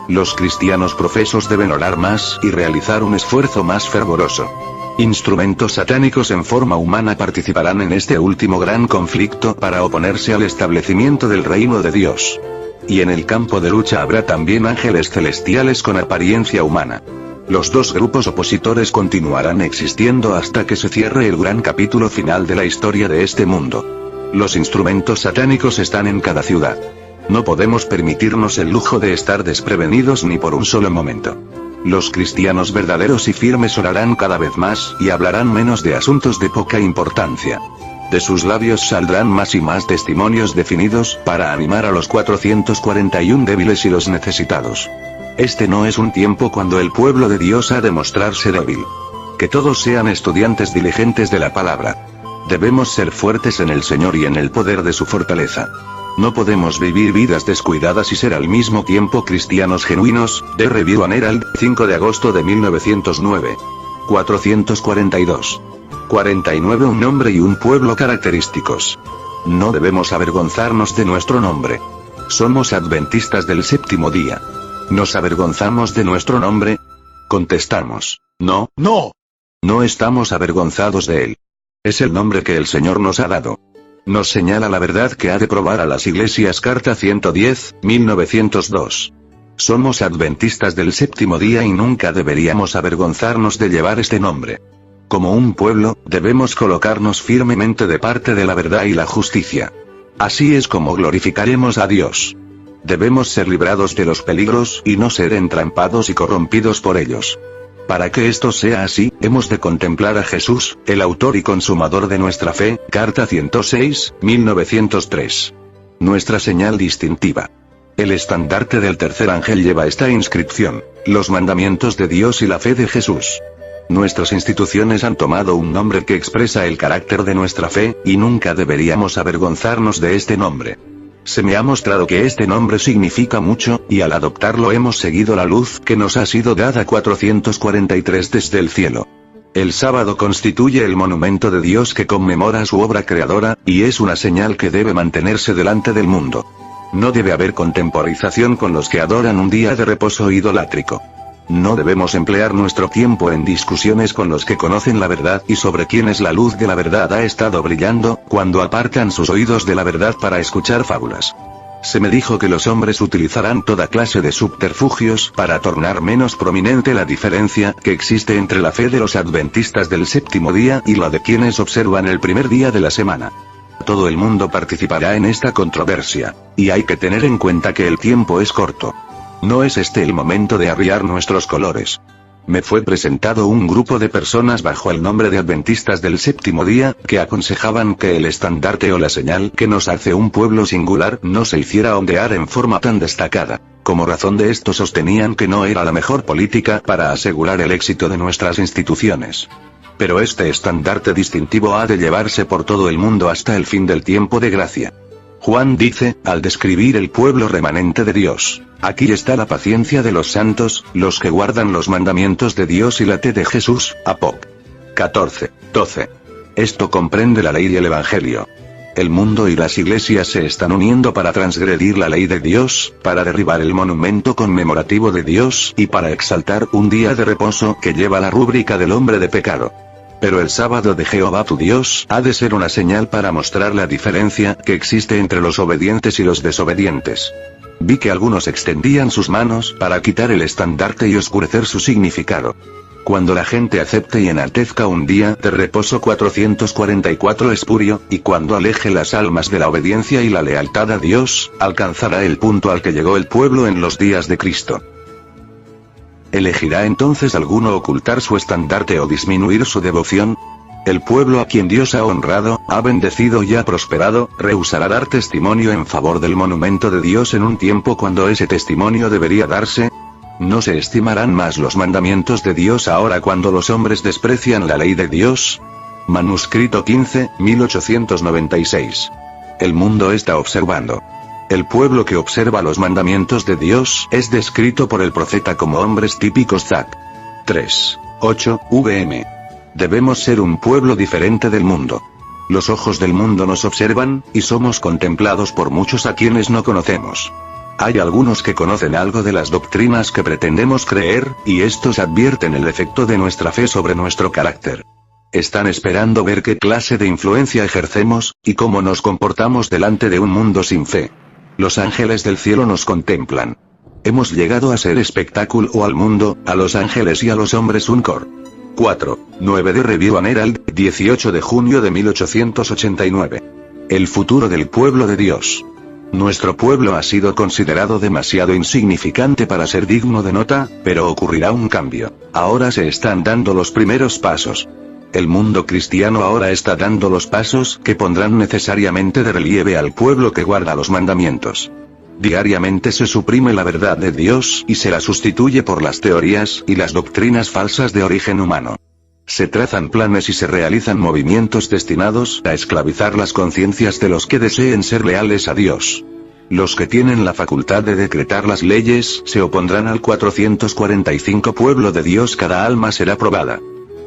S1: Los cristianos profesos deben orar más y realizar un esfuerzo más fervoroso. Instrumentos satánicos en forma humana participarán en este último gran conflicto para oponerse al establecimiento del reino de Dios. Y en el campo de lucha habrá también ángeles celestiales con apariencia humana. Los dos grupos opositores continuarán existiendo hasta que se cierre el gran capítulo final de la historia de este mundo. Los instrumentos satánicos están en cada ciudad. No podemos permitirnos el lujo de estar desprevenidos ni por un solo momento. Los cristianos verdaderos y firmes orarán cada vez más y hablarán menos de asuntos de poca importancia. De sus labios saldrán más y más testimonios definidos para animar a los 441 débiles y los necesitados. Este no es un tiempo cuando el pueblo de Dios ha de mostrarse débil. Que todos sean estudiantes diligentes de la palabra. Debemos ser fuertes en el Señor y en el poder de su fortaleza. No podemos vivir vidas descuidadas y ser al mismo tiempo cristianos genuinos. The Review and Herald, 5 de agosto de 1909. 442. 49 Un nombre y un pueblo característicos. No debemos avergonzarnos de nuestro nombre. Somos adventistas del séptimo día. ¿Nos avergonzamos de nuestro nombre? Contestamos, no. No estamos avergonzados de él. Es el nombre que el Señor nos ha dado. Nos señala la verdad que ha de probar a las iglesias. Carta 110, 1902. Somos adventistas del séptimo día y nunca deberíamos avergonzarnos de llevar este nombre. Como un pueblo, debemos colocarnos firmemente de parte de la verdad y la justicia. Así es como glorificaremos a Dios. Debemos ser librados de los peligros y no ser entrampados y corrompidos por ellos. Para que esto sea así, hemos de contemplar a Jesús, el autor y consumador de nuestra fe. Carta 106, 1903. Nuestra señal distintiva. El estandarte del tercer ángel lleva esta inscripción: los mandamientos de Dios y la fe de Jesús. Nuestras instituciones han tomado un nombre que expresa el carácter de nuestra fe, y nunca deberíamos avergonzarnos de este nombre. Se me ha mostrado que este nombre significa mucho, y al adoptarlo hemos seguido la luz que nos ha sido dada 443 desde el cielo. El sábado constituye el monumento de Dios que conmemora su obra creadora, y es una señal que debe mantenerse delante del mundo. No debe haber contemporización con los que adoran un día de reposo idolátrico. No debemos emplear nuestro tiempo en discusiones con los que conocen la verdad y sobre quienes la luz de la verdad ha estado brillando, cuando apartan sus oídos de la verdad para escuchar fábulas. Se me dijo que los hombres utilizarán toda clase de subterfugios para tornar menos prominente la diferencia que existe entre la fe de los adventistas del séptimo día y la de quienes observan el primer día de la semana. Todo el mundo participará en esta controversia, y hay que tener en cuenta que el tiempo es corto. No es este el momento de arriar nuestros colores. Me fue presentado un grupo de personas bajo el nombre de adventistas del séptimo día, que aconsejaban que el estandarte o la señal que nos hace un pueblo singular no se hiciera ondear en forma tan destacada. Como razón de esto sostenían que no era la mejor política para asegurar el éxito de nuestras instituciones. Pero este estandarte distintivo ha de llevarse por todo el mundo hasta el fin del tiempo de gracia. Juan dice, al describir el pueblo remanente de Dios: aquí está la paciencia de los santos, los que guardan los mandamientos de Dios y la fe de Jesús. Apoc. 14:12. Esto comprende la ley y el evangelio. El mundo y las iglesias se están uniendo para transgredir la ley de Dios, para derribar el monumento conmemorativo de Dios y para exaltar un día de reposo que lleva la rúbrica del hombre de pecado. Pero el sábado de Jehová tu Dios ha de ser una señal para mostrar la diferencia que existe entre los obedientes y los desobedientes. Vi que algunos extendían sus manos para quitar el estandarte y oscurecer su significado. Cuando la gente acepte y enaltezca un día de reposo 444 espurio, y cuando aleje las almas de la obediencia y la lealtad a Dios, alcanzará el punto al que llegó el pueblo en los días de Cristo. ¿Elegirá entonces alguno ocultar su estandarte o disminuir su devoción? El pueblo a quien Dios ha honrado, ha bendecido y ha prosperado, rehusará dar testimonio en favor del monumento de Dios en un tiempo cuando ese testimonio debería darse. ¿No se estimarán más los mandamientos de Dios ahora cuando los hombres desprecian la ley de Dios? Manuscrito 15, 1896. El mundo está observando. El pueblo que observa los mandamientos de Dios es descrito por el profeta como hombres típicos. Zac. 3:8, vm. Debemos ser un pueblo diferente del mundo. Los ojos del mundo nos observan, y somos contemplados por muchos a quienes no conocemos. Hay algunos que conocen algo de las doctrinas que pretendemos creer, y estos advierten el efecto de nuestra fe sobre nuestro carácter. Están esperando ver qué clase de influencia ejercemos, y cómo nos comportamos delante de un mundo sin fe. Los ángeles del cielo nos contemplan. Hemos llegado a ser espectáculo al mundo, a los ángeles y a los hombres. Uncor. 4:9 de Review and Herald, 18 de junio de 1889. El futuro del pueblo de Dios. Nuestro pueblo ha sido considerado demasiado insignificante para ser digno de nota, pero ocurrirá un cambio. Ahora se están dando los primeros pasos. El mundo cristiano ahora está dando los pasos que pondrán necesariamente de relieve al pueblo que guarda los mandamientos. Diariamente se suprime la verdad de Dios y se la sustituye por las teorías y las doctrinas falsas de origen humano. Se trazan planes y se realizan movimientos destinados a esclavizar las conciencias de los que deseen ser leales a Dios. Los que tienen la facultad de decretar las leyes se opondrán al 445 pueblo de Dios. Cada alma será probada.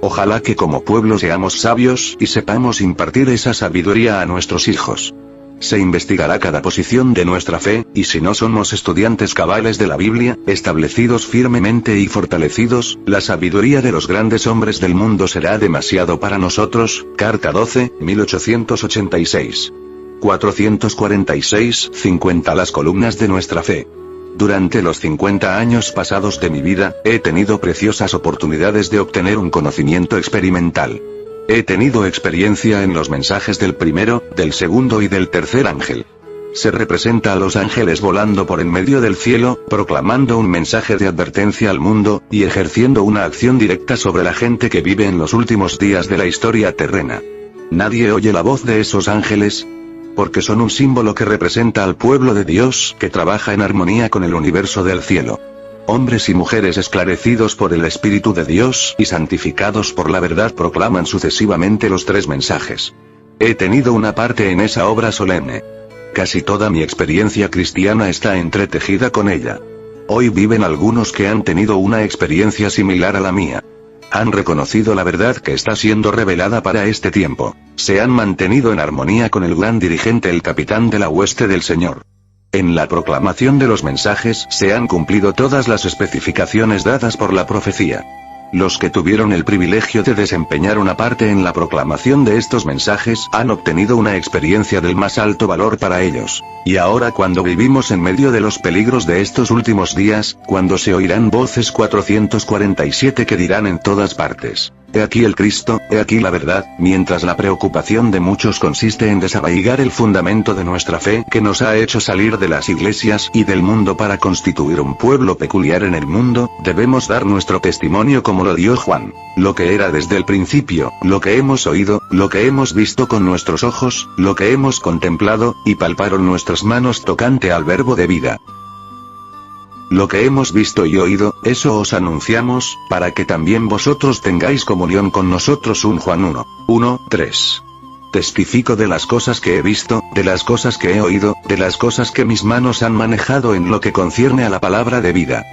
S1: Ojalá que como pueblo seamos sabios y sepamos impartir esa sabiduría a nuestros hijos. Se investigará cada posición de nuestra fe, y si no somos estudiantes cabales de la Biblia, establecidos firmemente y fortalecidos, la sabiduría de los grandes hombres del mundo será demasiado para nosotros. Carta 12, 1886. 446, 50 Las columnas de nuestra fe. Durante los 50 años pasados de mi vida, he tenido preciosas oportunidades de obtener un conocimiento experimental. He tenido experiencia en los mensajes del primero, del segundo y del tercer ángel. Se representa a los ángeles volando por en medio del cielo, proclamando un mensaje de advertencia al mundo, y ejerciendo una acción directa sobre la gente que vive en los últimos días de la historia terrena. Nadie oye la voz de esos ángeles, porque son un símbolo que representa al pueblo de Dios que trabaja en armonía con el universo del cielo. Hombres y mujeres esclarecidos por el Espíritu de Dios y santificados por la verdad proclaman sucesivamente los tres mensajes. He tenido una parte en esa obra solemne. Casi toda mi experiencia cristiana está entretejida con ella. Hoy viven algunos que han tenido una experiencia similar a la mía. Han reconocido la verdad que está siendo revelada para este tiempo. Se han mantenido en armonía con el gran dirigente, el capitán de la hueste del Señor. En la proclamación de los mensajes se han cumplido todas las especificaciones dadas por la profecía. Los que tuvieron el privilegio de desempeñar una parte en la proclamación de estos mensajes han obtenido una experiencia del más alto valor para ellos. Y ahora, cuando vivimos en medio de los peligros de estos últimos días, cuando se oirán voces 447 que dirán en todas partes: he aquí el Cristo, he aquí la verdad, mientras la preocupación de muchos consiste en desarraigar el fundamento de nuestra fe que nos ha hecho salir de las iglesias y del mundo para constituir un pueblo peculiar en el mundo, debemos dar nuestro testimonio como lo dio Juan. Lo que era desde el principio, lo que hemos oído, lo que hemos visto con nuestros ojos, lo que hemos contemplado, y palparon nuestras manos tocante al verbo de vida. Lo que hemos visto y oído, eso os anunciamos, para que también vosotros tengáis comunión con nosotros. 1 Juan 1:3. Testifico de las cosas que he visto, de las cosas que he oído, de las cosas que mis manos han manejado en lo que concierne a la palabra de vida.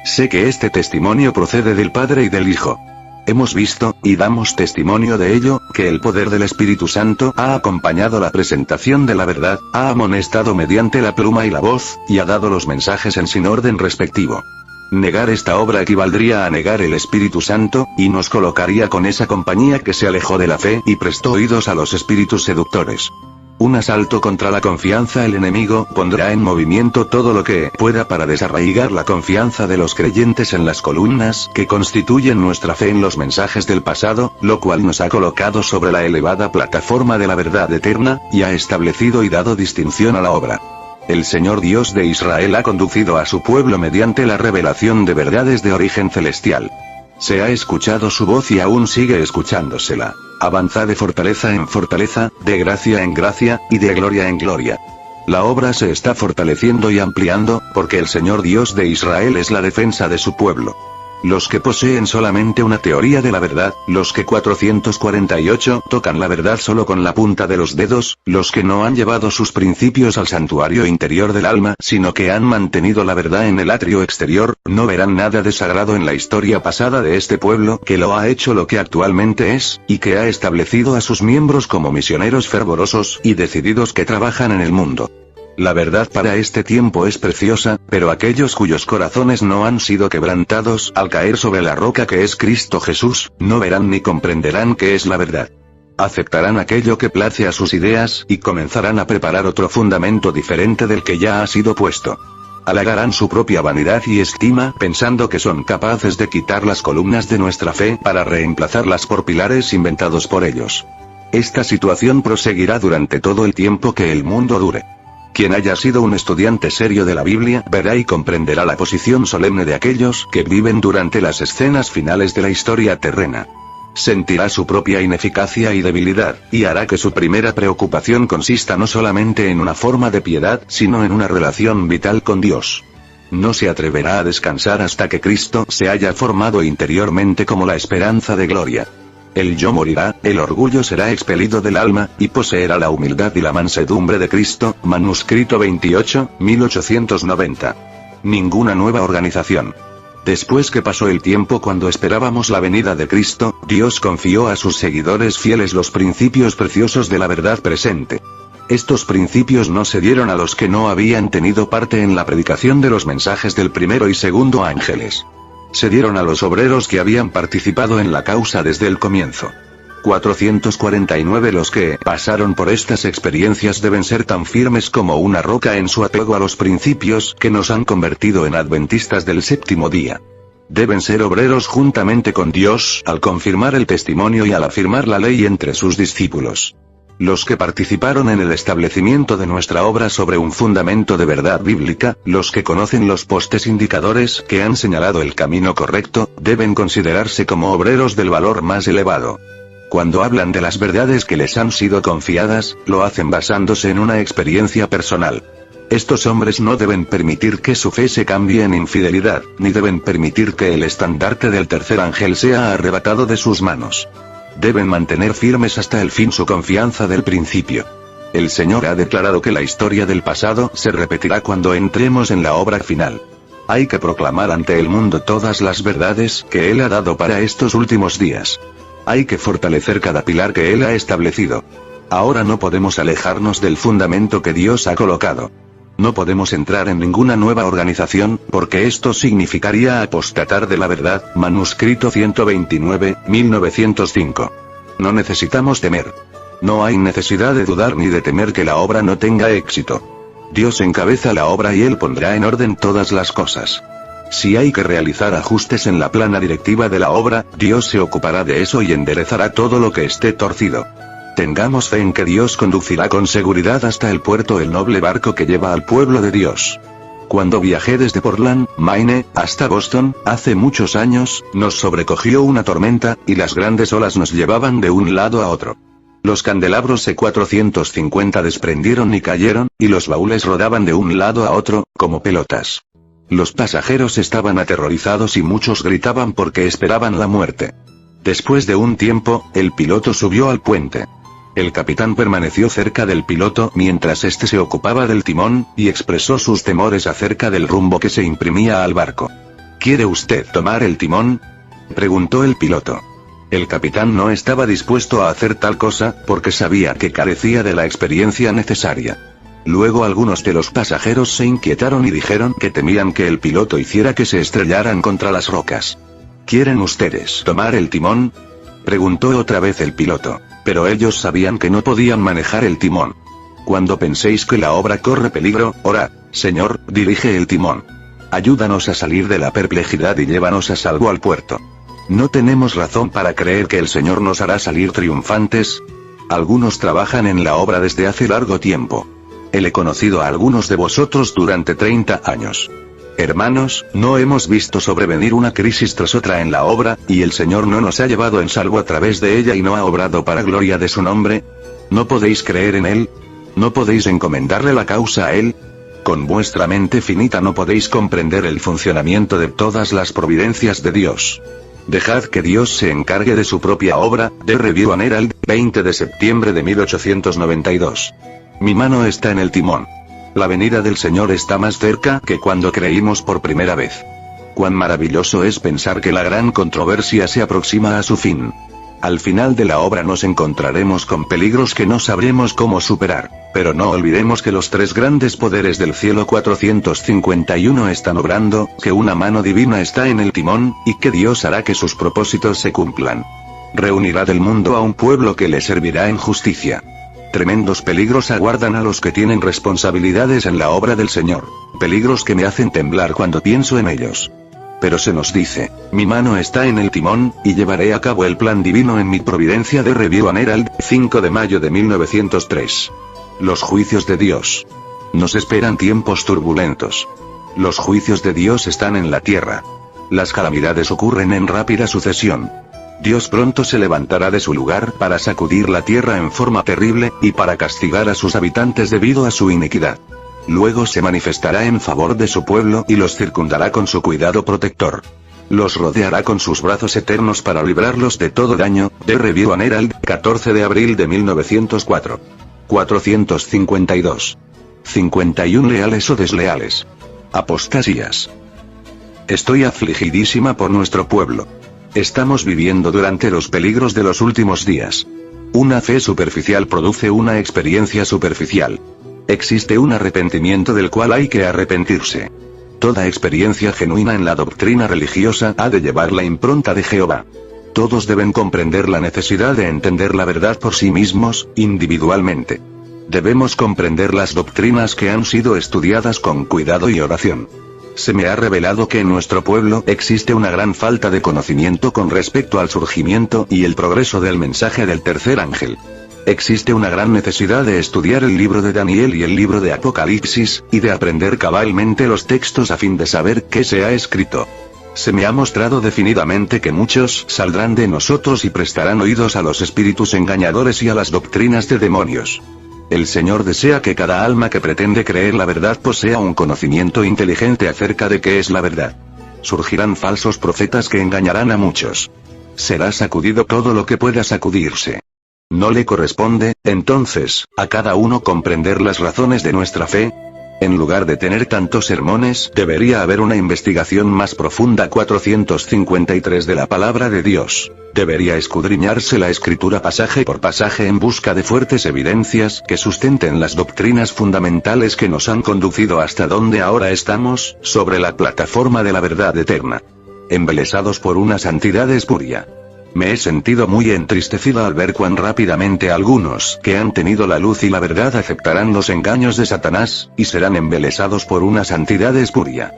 S1: Sé que este testimonio procede del Padre y del Hijo. Hemos visto, y damos testimonio de ello, que el poder del Espíritu Santo ha acompañado la presentación de la verdad, ha amonestado mediante la pluma y la voz, y ha dado los mensajes en sin orden respectivo. Negar esta obra equivaldría a negar el Espíritu Santo, y nos colocaría con esa compañía que se alejó de la fe y prestó oídos a los espíritus seductores. Un asalto contra la confianza. El enemigo pondrá en movimiento todo lo que pueda para desarraigar la confianza de los creyentes en las columnas que constituyen nuestra fe en los mensajes del pasado, lo cual nos ha colocado sobre la elevada plataforma de la verdad eterna, y ha establecido y dado distinción a la obra. El Señor Dios de Israel ha conducido a su pueblo mediante la revelación de verdades de origen celestial. Se ha escuchado su voz y aún sigue escuchándosela. Avanza de fortaleza en fortaleza, de gracia en gracia, y de gloria en gloria. La obra se está fortaleciendo y ampliando, porque el Señor Dios de Israel es la defensa de su pueblo. Los que poseen solamente una teoría de la verdad, los que 448 tocan la verdad solo con la punta de los dedos, los que no han llevado sus principios al santuario interior del alma, sino que han mantenido la verdad en el atrio exterior, no verán nada de sagrado en la historia pasada de este pueblo que lo ha hecho lo que actualmente es, y que ha establecido a sus miembros como misioneros fervorosos y decididos que trabajan en el mundo. La verdad para este tiempo es preciosa, pero aquellos cuyos corazones no han sido quebrantados al caer sobre la roca que es Cristo Jesús, no verán ni comprenderán qué es la verdad. Aceptarán aquello que place a sus ideas, y comenzarán a preparar otro fundamento diferente del que ya ha sido puesto. Halagarán su propia vanidad y estima pensando que son capaces de quitar las columnas de nuestra fe para reemplazarlas por pilares inventados por ellos. Esta situación proseguirá durante todo el tiempo que el mundo dure. Quien haya sido un estudiante serio de la Biblia verá y comprenderá la posición solemne de aquellos que viven durante las escenas finales de la historia terrena. Sentirá su propia ineficacia y debilidad, y hará que su primera preocupación consista no solamente en una forma de piedad, sino en una relación vital con Dios. No se atreverá a descansar hasta que Cristo se haya formado interiormente como la esperanza de gloria. El yo morirá, el orgullo será expelido del alma, y poseerá la humildad y la mansedumbre de Cristo. Manuscrito 28, 1890. Ninguna nueva organización. Después que pasó el tiempo cuando esperábamos la venida de Cristo, Dios confió a sus seguidores fieles los principios preciosos de la verdad presente. Estos principios no se dieron a los que no habían tenido parte en la predicación de los mensajes del primero y segundo ángeles. Se dieron a los obreros que habían participado en la causa desde el comienzo. 449 Los que pasaron por estas experiencias deben ser tan firmes como una roca en su apego a los principios que nos han convertido en adventistas del séptimo día. Deben ser obreros juntamente con Dios al confirmar el testimonio y al afirmar la ley entre sus discípulos. Los que participaron en el establecimiento de nuestra obra sobre un fundamento de verdad bíblica, los que conocen los postes indicadores que han señalado el camino correcto, deben considerarse como obreros del valor más elevado. Cuando hablan de las verdades que les han sido confiadas, lo hacen basándose en una experiencia personal. Estos hombres no deben permitir que su fe se cambie en infidelidad, ni deben permitir que el estandarte del tercer ángel sea arrebatado de sus manos. Deben mantener firmes hasta el fin su confianza del principio. El Señor ha declarado que la historia del pasado se repetirá cuando entremos en la obra final. Hay que proclamar ante el mundo todas las verdades que Él ha dado para estos últimos días. Hay que fortalecer cada pilar que Él ha establecido. Ahora no podemos alejarnos del fundamento que Dios ha colocado. No podemos entrar en ninguna nueva organización, porque esto significaría apostatar de la verdad. Manuscrito 129, 1905. No necesitamos temer. No hay necesidad de dudar ni de temer que la obra no tenga éxito. Dios encabeza la obra y Él pondrá en orden todas las cosas. Si hay que realizar ajustes en la plana directiva de la obra, Dios se ocupará de eso y enderezará todo lo que esté torcido. Tengamos fe en que Dios conducirá con seguridad hasta el puerto el noble barco que lleva al pueblo de Dios. Cuando viajé desde Portland, Maine, hasta Boston, hace muchos años, nos sobrecogió una tormenta, y las grandes olas nos llevaban de un lado a otro. Los candelabros E450 desprendieron y cayeron, y los baúles rodaban de un lado a otro, como pelotas. Los pasajeros estaban aterrorizados y muchos gritaban porque esperaban la muerte. Después de un tiempo, el piloto subió al puente. El capitán permaneció cerca del piloto mientras éste se ocupaba del timón, y expresó sus temores acerca del rumbo que se imprimía al barco. ¿Quiere usted tomar el timón?, preguntó el piloto. El capitán no estaba dispuesto a hacer tal cosa, porque sabía que carecía de la experiencia necesaria. Luego algunos de los pasajeros se inquietaron y dijeron que temían que el piloto hiciera que se estrellaran contra las rocas. ¿Quieren ustedes tomar el timón?, preguntó otra vez el piloto. Pero ellos sabían que no podían manejar el timón. Cuando penséis que la obra corre peligro, orad: Señor, dirige el timón. Ayúdanos a salir de la perplejidad y llévanos a salvo al puerto. ¿No tenemos razón para creer que el Señor nos hará salir triunfantes? Algunos trabajan en la obra desde hace largo tiempo. He conocido a algunos de vosotros durante 30 años. Hermanos, ¿no hemos visto sobrevenir una crisis tras otra en la obra, y el Señor no nos ha llevado en salvo a través de ella y no ha obrado para gloria de su nombre? ¿No podéis creer en Él? ¿No podéis encomendarle la causa a Él? Con vuestra mente finita no podéis comprender el funcionamiento de todas las providencias de Dios. Dejad que Dios se encargue de su propia obra. The Review and Herald, 20 de septiembre de 1892. Mi mano está en el timón. La venida del Señor está más cerca que cuando creímos por primera vez. Cuán maravilloso es pensar que la gran controversia se aproxima a su fin. Al final de la obra nos encontraremos con peligros que no sabremos cómo superar, pero no olvidemos que los tres grandes poderes del cielo 451 están obrando, que una mano divina está en el timón, y que Dios hará que sus propósitos se cumplan. Reunirá del mundo a un pueblo que le servirá en justicia. Tremendos peligros aguardan a los que tienen responsabilidades en la obra del Señor, peligros que me hacen temblar cuando pienso en ellos. Pero se nos dice: mi mano está en el timón, y llevaré a cabo el plan divino en mi providencia. The Review and Herald, 5 de mayo de 1903. Los juicios de Dios. Nos esperan tiempos turbulentos. Los juicios de Dios están en la tierra. Las calamidades ocurren en rápida sucesión. Dios pronto se levantará de su lugar para sacudir la tierra en forma terrible, y para castigar a sus habitantes debido a su iniquidad. Luego se manifestará en favor de su pueblo y los circundará con su cuidado protector. Los rodeará con sus brazos eternos para librarlos de todo daño. The Review and Herald, 14 de abril de 1904. 452. 51 leales o desleales. Apostasías. Estoy afligidísima por nuestro pueblo. Estamos viviendo durante los peligros de los últimos días. Una fe superficial produce una experiencia superficial. Existe un arrepentimiento del cual hay que arrepentirse. Toda experiencia genuina en la doctrina religiosa ha de llevar la impronta de Jehová. Todos deben comprender la necesidad de entender la verdad por sí mismos, individualmente. Debemos comprender las doctrinas que han sido estudiadas con cuidado y oración. Se me ha revelado que en nuestro pueblo existe una gran falta de conocimiento con respecto al surgimiento y el progreso del mensaje del tercer ángel. Existe una gran necesidad de estudiar el libro de Daniel y el libro de Apocalipsis, y de aprender cabalmente los textos a fin de saber qué se ha escrito. Se me ha mostrado definidamente que muchos saldrán de nosotros y prestarán oídos a los espíritus engañadores y a las doctrinas de demonios. El Señor desea que cada alma que pretende creer la verdad posea un conocimiento inteligente acerca de qué es la verdad. Surgirán falsos profetas que engañarán a muchos. Será sacudido todo lo que pueda sacudirse. ¿No le corresponde, entonces, a cada uno comprender las razones de nuestra fe? En lugar de tener tantos sermones, debería haber una investigación más profunda. 453 de la palabra de Dios. Debería escudriñarse la escritura pasaje por pasaje en busca de fuertes evidencias que sustenten las doctrinas fundamentales que nos han conducido hasta donde ahora estamos, sobre la plataforma de la verdad eterna. Embelesados por una santidad espuria. Me he sentido muy entristecida al ver cuán rápidamente algunos que han tenido la luz y la verdad aceptarán los engaños de Satanás, y serán embelesados por una santidad espuria.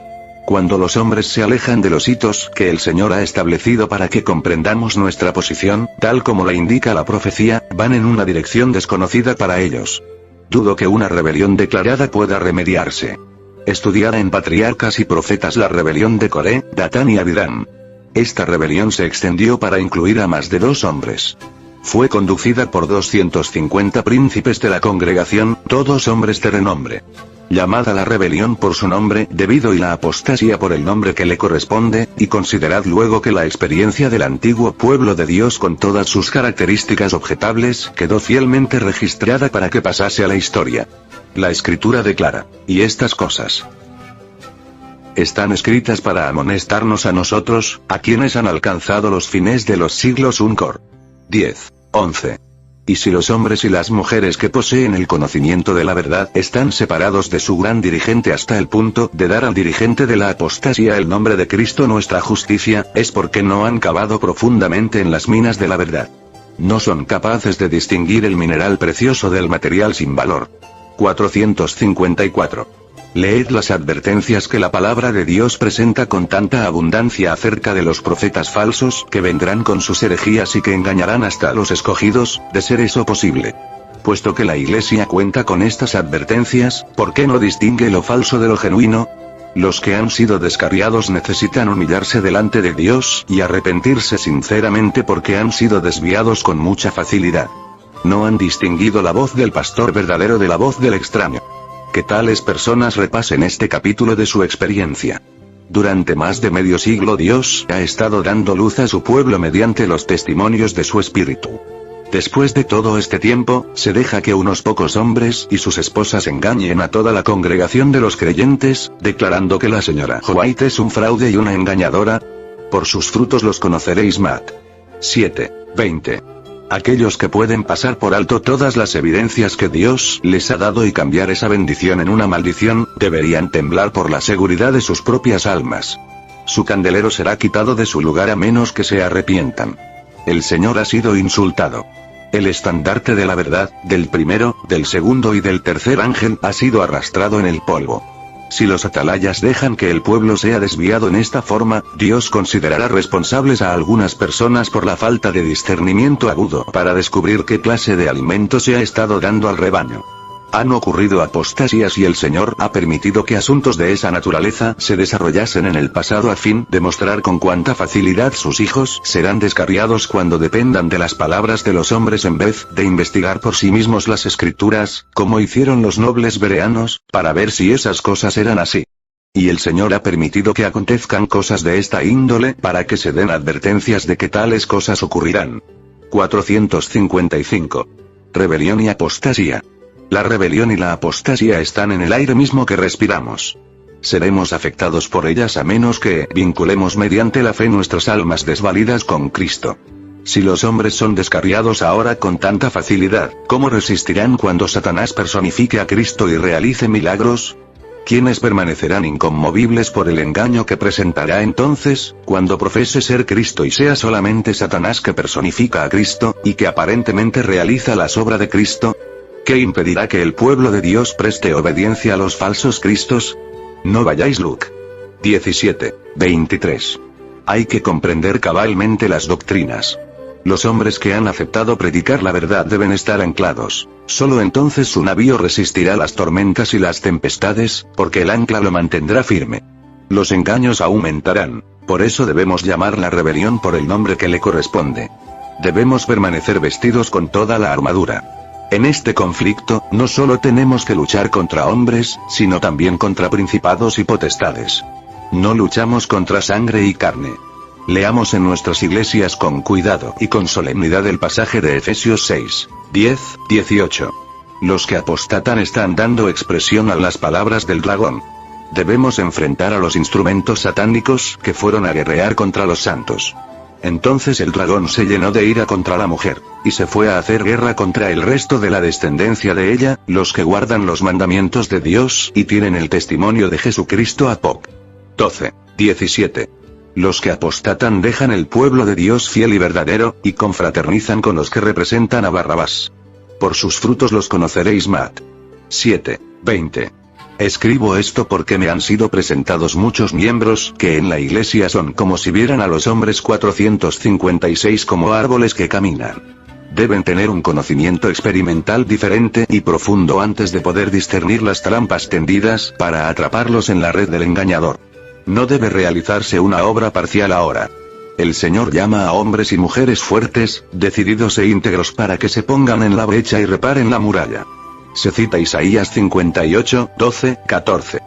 S1: Cuando los hombres se alejan de los hitos que el Señor ha establecido para que comprendamos nuestra posición, tal como la indica la profecía, van en una dirección desconocida para ellos. Dudo que una rebelión declarada pueda remediarse. Estudiada en Patriarcas y Profetas la rebelión de Coré, Datán y Abirán. Esta rebelión se extendió para incluir a más de 2 hombres. Fue conducida por 250 príncipes de la congregación, todos hombres de renombre. Llamada la rebelión por su nombre, debido y la apostasía por el nombre que le corresponde, y considerad luego que la experiencia del antiguo pueblo de Dios con todas sus características objetables, quedó fielmente registrada para que pasase a la historia. La Escritura declara, y estas cosas están escritas para amonestarnos a nosotros, a quienes han alcanzado los fines de los siglos. 1 Cor. 10, 11. Y si los hombres y las mujeres que poseen el conocimiento de la verdad están separados de su gran dirigente hasta el punto de dar al dirigente de la apostasía el nombre de Cristo nuestra justicia, es porque no han cavado profundamente en las minas de la verdad. No son capaces de distinguir el mineral precioso del material sin valor. 454. Leed las advertencias que la palabra de Dios presenta con tanta abundancia acerca de los profetas falsos que vendrán con sus herejías y que engañarán hasta a los escogidos, de ser eso posible. Puesto que la Iglesia cuenta con estas advertencias, ¿por qué no distingue lo falso de lo genuino? Los que han sido descarriados necesitan humillarse delante de Dios y arrepentirse sinceramente porque han sido desviados con mucha facilidad. No han distinguido la voz del pastor verdadero de la voz del extraño. Que tales personas repasen este capítulo de su experiencia. Durante más de medio siglo Dios ha estado dando luz a su pueblo mediante los testimonios de su espíritu. Después de todo este tiempo, se deja que unos pocos hombres y sus esposas engañen a toda la congregación de los creyentes, declarando que la señora White es un fraude y una engañadora. Por sus frutos los conoceréis. Mat. 7, 20. Aquellos que pueden pasar por alto todas las evidencias que Dios les ha dado y cambiar esa bendición en una maldición, deberían temblar por la seguridad de sus propias almas. Su candelero será quitado de su lugar a menos que se arrepientan. El Señor ha sido insultado. El estandarte de la verdad, del primero, del segundo y del tercer ángel, ha sido arrastrado en el polvo. Si los atalayas dejan que el pueblo sea desviado en esta forma, Dios considerará responsables a algunas personas por la falta de discernimiento agudo para descubrir qué clase de alimento se ha estado dando al rebaño. Han ocurrido apostasías y el Señor ha permitido que asuntos de esa naturaleza se desarrollasen en el pasado a fin de mostrar con cuánta facilidad sus hijos serán descarriados cuando dependan de las palabras de los hombres en vez de investigar por sí mismos las Escrituras, como hicieron los nobles bereanos, para ver si esas cosas eran así. Y el Señor ha permitido que acontezcan cosas de esta índole para que se den advertencias de que tales cosas ocurrirán. 455. Rebelión y apostasía. La rebelión y la apostasía están en el aire mismo que respiramos. Seremos afectados por ellas a menos que vinculemos mediante la fe nuestras almas desvalidas con Cristo. Si los hombres son descarriados ahora con tanta facilidad, ¿cómo resistirán cuando Satanás personifique a Cristo y realice milagros? ¿Quiénes permanecerán inconmovibles por el engaño que presentará entonces, cuando profese ser Cristo y sea solamente Satanás que personifica a Cristo, y que aparentemente realiza la obra de Cristo? ¿Qué impedirá que el pueblo de Dios preste obediencia a los falsos cristos? No vayáis. Luke 17, 23. Hay que comprender cabalmente las doctrinas. Los hombres que han aceptado predicar la verdad deben estar anclados. Solo entonces su navío resistirá las tormentas y las tempestades, porque el ancla lo mantendrá firme. Los engaños aumentarán. Por eso debemos llamar la rebelión por el nombre que le corresponde. Debemos permanecer vestidos con toda la armadura. En este conflicto, no solo tenemos que luchar contra hombres, sino también contra principados y potestades. No luchamos contra sangre y carne. Leamos en nuestras iglesias con cuidado y con solemnidad el pasaje de Efesios 6, 10, 18. Los que apostatan están dando expresión a las palabras del dragón. Debemos enfrentar a los instrumentos satánicos que fueron a guerrear contra los santos. Entonces el dragón se llenó de ira contra la mujer, y se fue a hacer guerra contra el resto de la descendencia de ella, los que guardan los mandamientos de Dios y tienen el testimonio de Jesucristo. Apocalipsis 12, 17. Los que apostatan dejan el pueblo de Dios fiel y verdadero, y confraternizan con los que representan a Barrabás. Por sus frutos los conoceréis. Mat. 7, 20. Escribo esto porque me han sido presentados muchos miembros que en la iglesia son como si vieran a los hombres 456 como árboles que caminan. Deben tener un conocimiento experimental diferente y profundo antes de poder discernir las trampas tendidas para atraparlos en la red del engañador. No debe realizarse una obra parcial ahora. El Señor llama a hombres y mujeres fuertes, decididos e íntegros para que se pongan en la brecha y reparen la muralla. Se cita Isaías 58, 12, 14.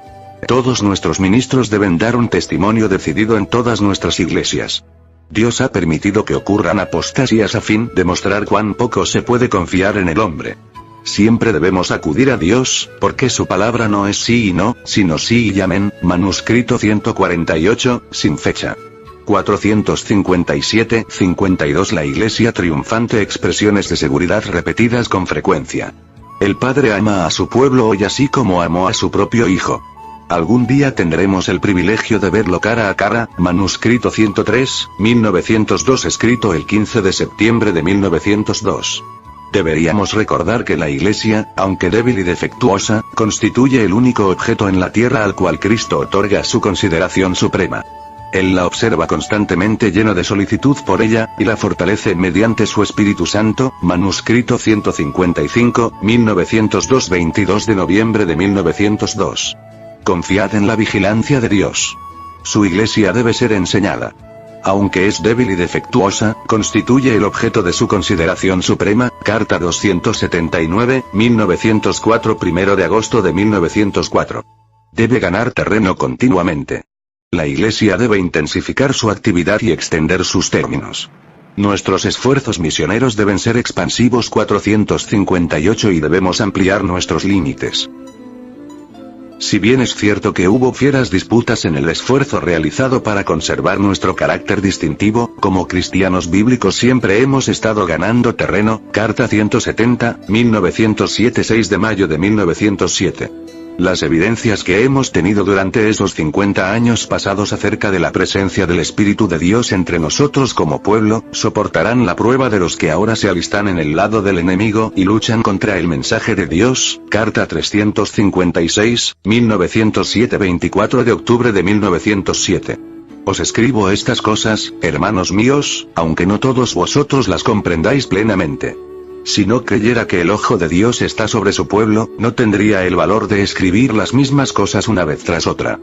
S1: Todos nuestros ministros deben dar un testimonio decidido en todas nuestras iglesias. Dios ha permitido que ocurran apostasías a fin de mostrar cuán poco se puede confiar en el hombre. Siempre debemos acudir a Dios, porque su palabra no es sí y no, sino sí y amén. Manuscrito 148, sin fecha. 457, 52. La iglesia triunfante. Expresiones de seguridad repetidas con frecuencia. El Padre ama a su pueblo hoy así como amó a su propio Hijo. Algún día tendremos el privilegio de verlo cara a cara. Manuscrito 103, 1902. Escrito el 15 de septiembre de 1902. Deberíamos recordar que la Iglesia, aunque débil y defectuosa, constituye el único objeto en la tierra al cual Cristo otorga su consideración suprema. Él la observa constantemente lleno de solicitud por ella, y la fortalece mediante su Espíritu Santo. Manuscrito 155, 1902. 22 de noviembre de 1902. Confiad en la vigilancia de Dios. Su Iglesia debe ser enseñada. Aunque es débil y defectuosa, constituye el objeto de su consideración suprema. Carta 279, 1904. 1 de agosto de 1904. Debe ganar terreno continuamente. La Iglesia debe intensificar su actividad y extender sus términos. Nuestros esfuerzos misioneros deben ser expansivos. 458. Y debemos ampliar nuestros límites. Si bien es cierto que hubo fieras disputas en el esfuerzo realizado para conservar nuestro carácter distintivo, como cristianos bíblicos siempre hemos estado ganando terreno. Carta 170, 1907. 6 de mayo de 1907. Las evidencias que hemos tenido durante esos 50 años pasados acerca de la presencia del Espíritu de Dios entre nosotros como pueblo, soportarán la prueba de los que ahora se alistan en el lado del enemigo y luchan contra el mensaje de Dios. Carta 356, 1907. 24 de octubre de 1907. Os escribo estas cosas, hermanos míos, aunque no todos vosotros las comprendáis plenamente. Si no creyera que el ojo de Dios está sobre su pueblo, no tendría el valor de escribir las mismas cosas una vez tras otra.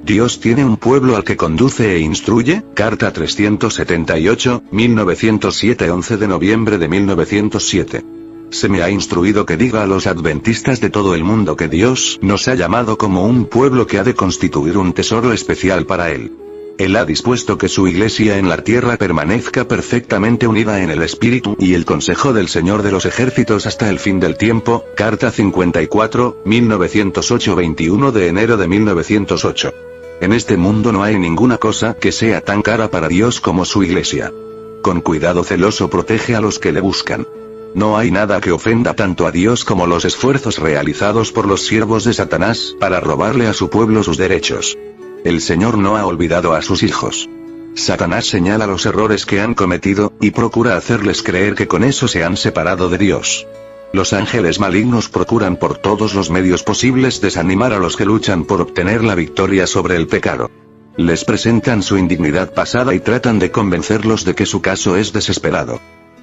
S1: Dios tiene un pueblo al que conduce e instruye. Carta 378, 1907. 11 de noviembre de 1907. Se me ha instruido que diga a los adventistas de todo el mundo que Dios nos ha llamado como un pueblo que ha de constituir un tesoro especial para Él. Él ha dispuesto que su iglesia en la tierra permanezca perfectamente unida en el Espíritu y el consejo del Señor de los ejércitos hasta el fin del tiempo. Carta 54, 1908. 21 de enero de 1908. En este mundo no hay ninguna cosa que sea tan cara para Dios como su iglesia. Con cuidado celoso protege a los que le buscan. No hay nada que ofenda tanto a Dios como los esfuerzos realizados por los siervos de Satanás para robarle a su pueblo sus derechos. El Señor no ha olvidado a sus hijos. Satanás señala los errores que han cometido, y procura hacerles creer que con eso se han separado de Dios. Los ángeles malignos procuran por todos los medios posibles desanimar a los que luchan por obtener la victoria sobre el pecado. Les presentan su indignidad pasada y tratan de convencerlos de que su caso es desesperado.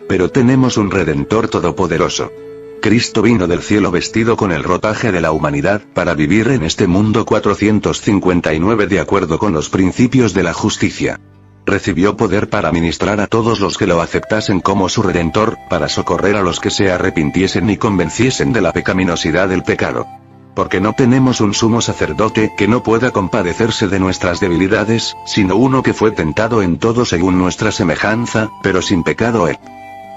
S1: Pero tenemos un Redentor todopoderoso. Cristo vino del cielo vestido con el ropaje de la humanidad, para vivir en este mundo 459 de acuerdo con los principios de la justicia. Recibió poder para ministrar a todos los que lo aceptasen como su Redentor, para socorrer a los que se arrepintiesen y convenciesen de la pecaminosidad del pecado. Porque no tenemos un sumo sacerdote que no pueda compadecerse de nuestras debilidades, sino uno que fue tentado en todo según nuestra semejanza, pero sin pecado él.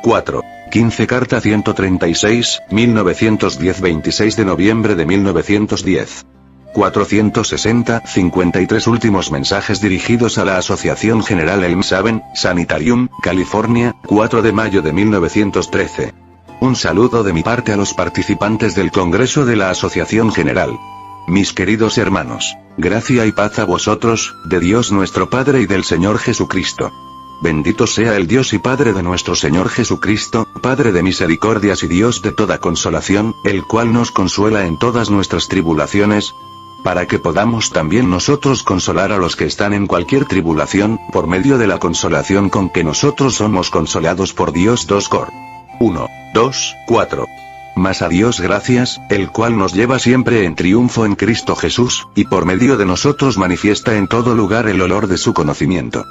S1: 4. 15 Carta 136, 1910 26 de noviembre de 1910. 460, 53 Últimos mensajes dirigidos a la Asociación General Elmshaven, Sanitarium, California, 4 de mayo de 1913. Un saludo de mi parte a los participantes del Congreso de la Asociación General. Mis queridos hermanos, gracia y paz a vosotros, de Dios nuestro Padre y del Señor Jesucristo. Bendito sea el Dios y Padre de nuestro Señor Jesucristo, Padre de misericordias y Dios de toda consolación, el cual nos consuela en todas nuestras tribulaciones, para que podamos también nosotros consolar a los que están en cualquier tribulación, por medio de la consolación con que nosotros somos consolados por Dios. 2 Cor. 1, 2, 4. Mas a Dios gracias, el cual nos lleva siempre en triunfo en Cristo Jesús, y por medio de nosotros manifiesta en todo lugar el olor de su conocimiento.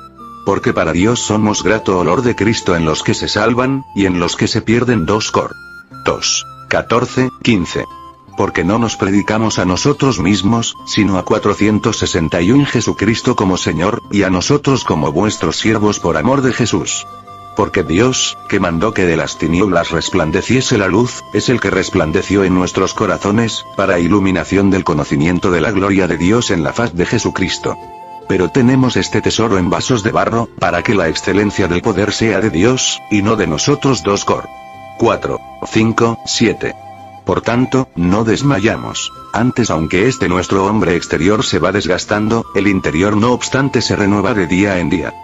S1: Porque para Dios somos grato olor de Cristo en los que se salvan, y en los que se pierden. 2 Cor. 2, 14, 15. Porque no nos predicamos a nosotros mismos, sino a 461 Jesucristo como Señor, y a nosotros como vuestros siervos por amor de Jesús. Porque Dios, que mandó que de las tinieblas resplandeciese la luz, es el que resplandeció en nuestros corazones, para iluminación del conocimiento de la gloria de Dios en la faz de Jesucristo. Pero tenemos este tesoro en vasos de barro, para que la excelencia del poder sea de Dios, y no de nosotros. 2 Cor. 4, 5, 7. Por tanto, no desmayamos. Antes, aunque este nuestro hombre exterior se va desgastando, el interior no obstante se renueva de día en día.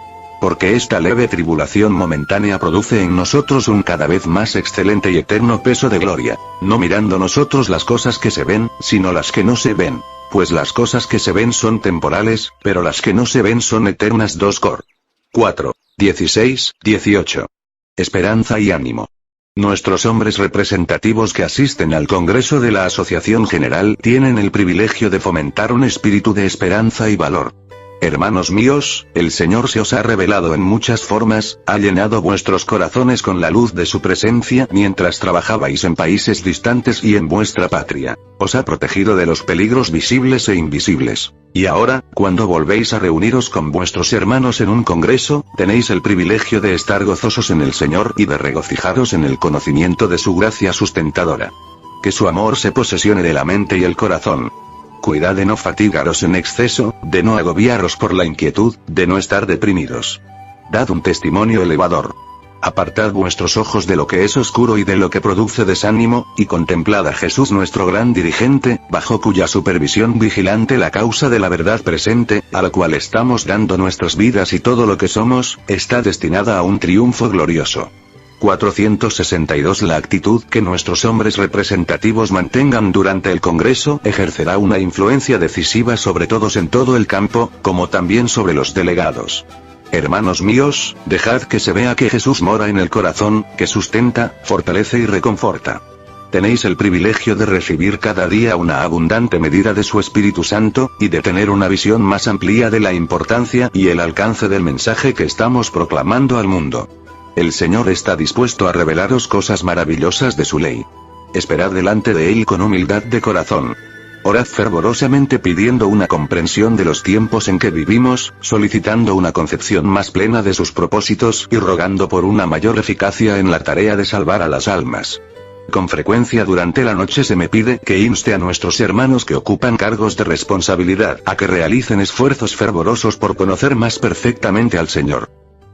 S1: Porque esta leve tribulación momentánea produce en nosotros un cada vez más excelente y eterno peso de gloria, no mirando nosotros las cosas que se ven, sino las que no se ven. Pues las cosas que se ven son temporales, pero las que no se ven son eternas. 2 Cor. 4, 16, 18. Esperanza y ánimo. Nuestros hombres representativos que asisten al Congreso de la Asociación General tienen el privilegio de fomentar un espíritu de esperanza y valor. Hermanos míos, el Señor se os ha revelado en muchas formas, ha llenado vuestros corazones con la luz de su presencia mientras trabajabais en países distantes y en vuestra patria. Os ha protegido de los peligros visibles e invisibles. Y ahora, cuando volvéis a reuniros con vuestros hermanos en un congreso, tenéis el privilegio de estar gozosos en el Señor y de regocijaros en el conocimiento de su gracia sustentadora. Que su amor se posesione de la mente y el corazón. Cuidad de no fatigaros en exceso, de no agobiaros por la inquietud, de no estar deprimidos. Dad un testimonio elevador. Apartad vuestros ojos de lo que es oscuro y de lo que produce desánimo, y contemplad a Jesús nuestro gran dirigente, bajo cuya supervisión vigilante la causa de la verdad presente, a la cual estamos dando nuestras vidas y todo lo que somos, está destinada a un triunfo glorioso. 462 La actitud que nuestros hombres representativos mantengan durante el Congreso ejercerá una influencia decisiva sobre todos en todo el campo, como también sobre los delegados. Hermanos míos, dejad que se vea que Jesús mora en el corazón, que sustenta, fortalece y reconforta. Tenéis el privilegio de recibir cada día una abundante medida de su Espíritu Santo, y de tener una visión más amplia de la importancia y el alcance del mensaje que estamos proclamando al mundo. El Señor está dispuesto a revelaros cosas maravillosas de su ley. Esperad delante de Él con humildad de corazón. Orad fervorosamente pidiendo una comprensión de los tiempos en que vivimos, solicitando una concepción más plena de sus propósitos y rogando por una mayor eficacia en la tarea de salvar a las almas. Con frecuencia durante la noche se me pide que inste a nuestros hermanos que ocupan cargos de responsabilidad a que realicen esfuerzos fervorosos por conocer más perfectamente al Señor.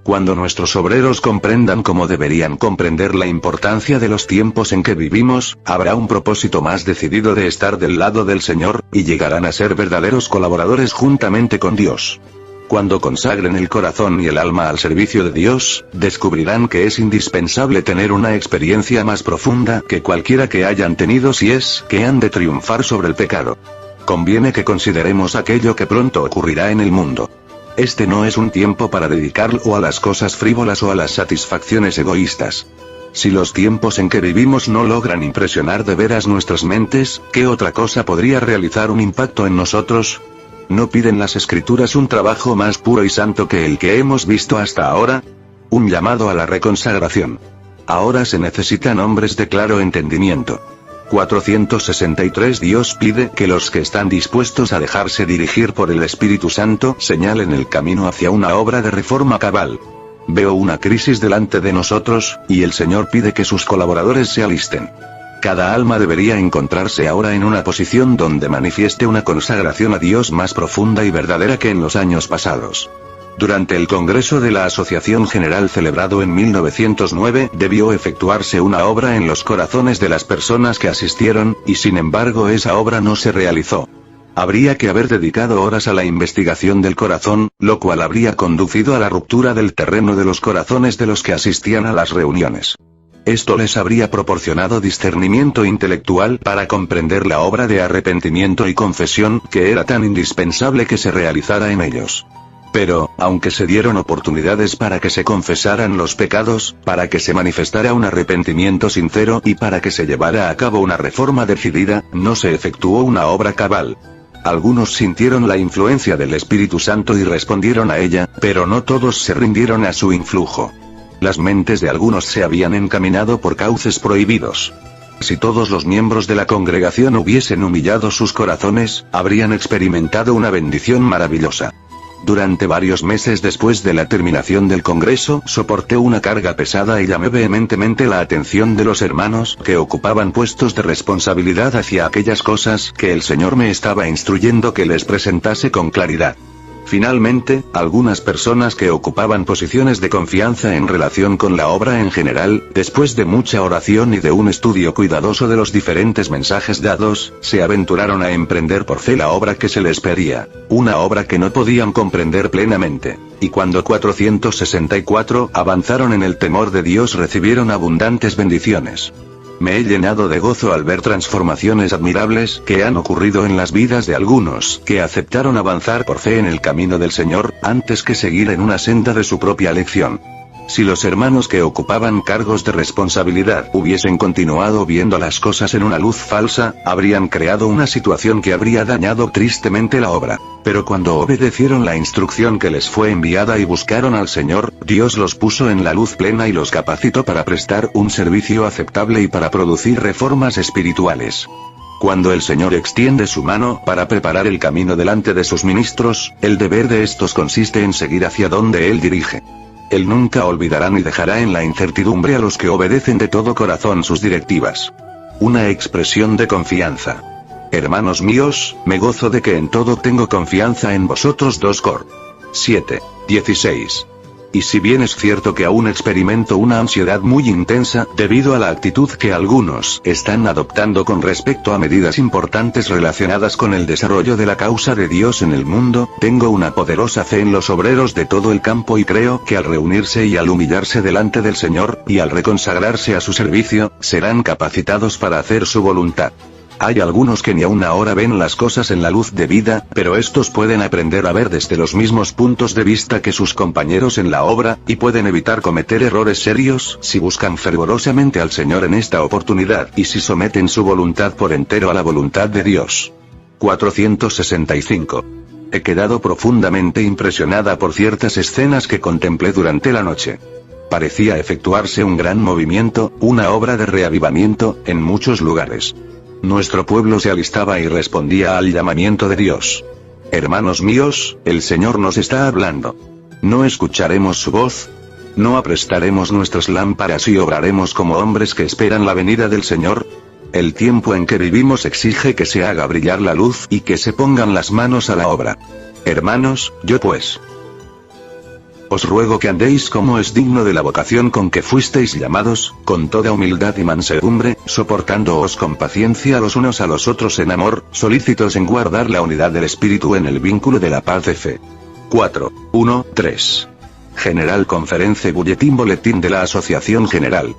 S1: Cuando nuestros obreros comprendan cómo deberían comprender la importancia de los tiempos en que vivimos, habrá un propósito más decidido de estar del lado del Señor, y llegarán a ser verdaderos colaboradores juntamente con Dios. Cuando consagren el corazón y el alma al servicio de Dios, descubrirán que es indispensable tener una experiencia más profunda que cualquiera que hayan tenido si es que han de triunfar sobre el pecado. Conviene que consideremos aquello que pronto ocurrirá en el mundo. Este no es un tiempo para dedicarlo a las cosas frívolas o a las satisfacciones egoístas. Si los tiempos en que vivimos no logran impresionar de veras nuestras mentes, ¿qué otra cosa podría realizar un impacto en nosotros? ¿No piden las Escrituras un trabajo más puro y santo que el que hemos visto hasta ahora? Un llamado a la reconsagración. Ahora se necesitan hombres de claro entendimiento. 463 Dios pide que los que están dispuestos a dejarse dirigir por el Espíritu Santo señalen el camino hacia una obra de reforma cabal. Veo una crisis delante de nosotros, y el Señor pide que sus colaboradores se alisten. Cada alma debería encontrarse ahora en una posición donde manifieste una consagración a Dios más profunda y verdadera que en los años pasados. Durante el Congreso de la Asociación General celebrado en 1909, debió efectuarse una obra en los corazones de las personas que asistieron, y sin embargo esa obra no se realizó. Habría que haber dedicado horas a la investigación del corazón, lo cual habría conducido a la ruptura del terreno de los corazones de los que asistían a las reuniones. Esto les habría proporcionado discernimiento intelectual para comprender la obra de arrepentimiento y confesión, que era tan indispensable que se realizara en ellos. Pero, aunque se dieron oportunidades para que se confesaran los pecados, para que se manifestara un arrepentimiento sincero y para que se llevara a cabo una reforma decidida, no se efectuó una obra cabal. Algunos sintieron la influencia del Espíritu Santo y respondieron a ella, pero no todos se rindieron a su influjo. Las mentes de algunos se habían encaminado por cauces prohibidos. Si todos los miembros de la congregación hubiesen humillado sus corazones, habrían experimentado una bendición maravillosa. Durante varios meses después de la terminación del Congreso, soporté una carga pesada y llamé vehementemente la atención de los hermanos que ocupaban puestos de responsabilidad hacia aquellas cosas que el Señor me estaba instruyendo que les presentase con claridad. Finalmente, algunas personas que ocupaban posiciones de confianza en relación con la obra en general, después de mucha oración y de un estudio cuidadoso de los diferentes mensajes dados, se aventuraron a emprender por fe la obra que se les pedía, una obra que no podían comprender plenamente. Y cuando 464 avanzaron en el temor de Dios recibieron abundantes bendiciones. Me he llenado de gozo al ver transformaciones admirables que han ocurrido en las vidas de algunos que aceptaron avanzar por fe en el camino del Señor, antes que seguir en una senda de su propia elección. Si los hermanos que ocupaban cargos de responsabilidad hubiesen continuado viendo las cosas en una luz falsa, habrían creado una situación que habría dañado tristemente la obra. Pero cuando obedecieron la instrucción que les fue enviada y buscaron al Señor, Dios los puso en la luz plena y los capacitó para prestar un servicio aceptable y para producir reformas espirituales. Cuando el Señor extiende su mano para preparar el camino delante de sus ministros, el deber de estos consiste en seguir hacia donde Él dirige. Él nunca olvidará ni dejará en la incertidumbre a los que obedecen de todo corazón sus directivas. Una expresión de confianza. Hermanos míos, me gozo de que en todo tengo confianza en vosotros. 2 Cor. 7:16. Y si bien es cierto que aún experimento una ansiedad muy intensa, debido a la actitud que algunos están adoptando con respecto a medidas importantes relacionadas con el desarrollo de la causa de Dios en el mundo, tengo una poderosa fe en los obreros de todo el campo y creo que al reunirse y al humillarse delante del Señor, y al reconsagrarse a su servicio, serán capacitados para hacer su voluntad. Hay algunos que ni aún ahora ven las cosas en la luz de vida, pero estos pueden aprender a ver desde los mismos puntos de vista que sus compañeros en la obra, y pueden evitar cometer errores serios si buscan fervorosamente al Señor en esta oportunidad, y si someten su voluntad por entero a la voluntad de Dios. 465. He quedado profundamente impresionada por ciertas escenas que contemplé durante la noche. Parecía efectuarse un gran movimiento, una obra de reavivamiento, en muchos lugares. Nuestro pueblo se alistaba y respondía al llamamiento de Dios. Hermanos míos, el Señor nos está hablando. ¿No escucharemos su voz? ¿No aprestaremos nuestras lámparas y obraremos como hombres que esperan la venida del Señor? El tiempo en que vivimos exige que se haga brillar la luz y que se pongan las manos a la obra. Hermanos, yo pues os ruego que andéis como es digno de la vocación con que fuisteis llamados, con toda humildad y mansedumbre, soportándoos con paciencia los unos a los otros en amor, solícitos en guardar la unidad del Espíritu en el vínculo de la paz de fe. 4.1.3. General Conference Boletín de la Asociación General.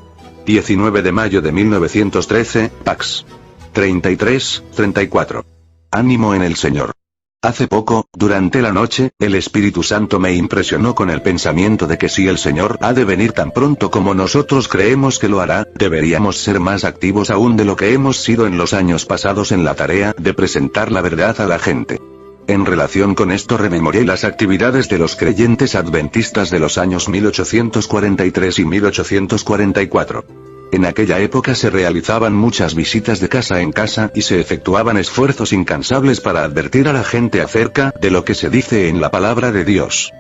S1: 19 de mayo de 1913, Pax. 33-34. Ánimo en el Señor. Hace poco, durante la noche, el Espíritu Santo me impresionó con el pensamiento de que si el Señor ha de venir tan pronto como nosotros creemos que lo hará, deberíamos ser más activos aún de lo que hemos sido en los años pasados en la tarea de presentar la verdad a la gente. En relación con esto rememoré las actividades de los creyentes adventistas de los años 1843 y 1844. En aquella época se realizaban muchas visitas de casa en casa y se efectuaban esfuerzos incansables para advertir a la gente acerca de lo que se dice en la palabra de Dios.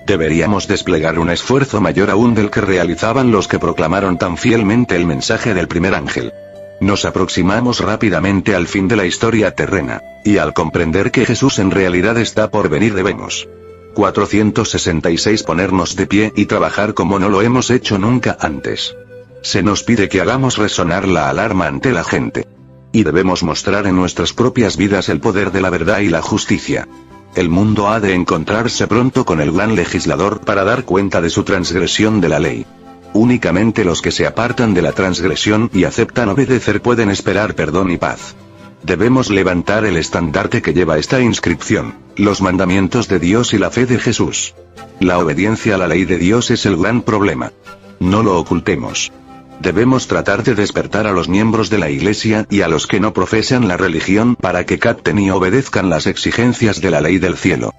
S1: Deberíamos desplegar un esfuerzo mayor aún del que realizaban los que proclamaron tan fielmente el mensaje del primer ángel. Nos aproximamos rápidamente al fin de la historia terrena, y al comprender que Jesús en realidad está por venir debemos 466 ponernos de pie y trabajar como no lo hemos hecho nunca antes. Se nos pide que hagamos resonar la alarma ante la gente. Y debemos mostrar en nuestras propias vidas el poder de la verdad y la justicia. El mundo ha de encontrarse pronto con el gran legislador para dar cuenta de su transgresión de la ley. Únicamente los que se apartan de la transgresión y aceptan obedecer pueden esperar perdón y paz. Debemos levantar el estandarte que lleva esta inscripción: los mandamientos de Dios y la fe de Jesús. La obediencia a la ley de Dios es el gran problema. No lo ocultemos. Debemos tratar de despertar a los miembros de la Iglesia y a los que no profesan la religión para que capten y obedezcan las exigencias de la ley del cielo.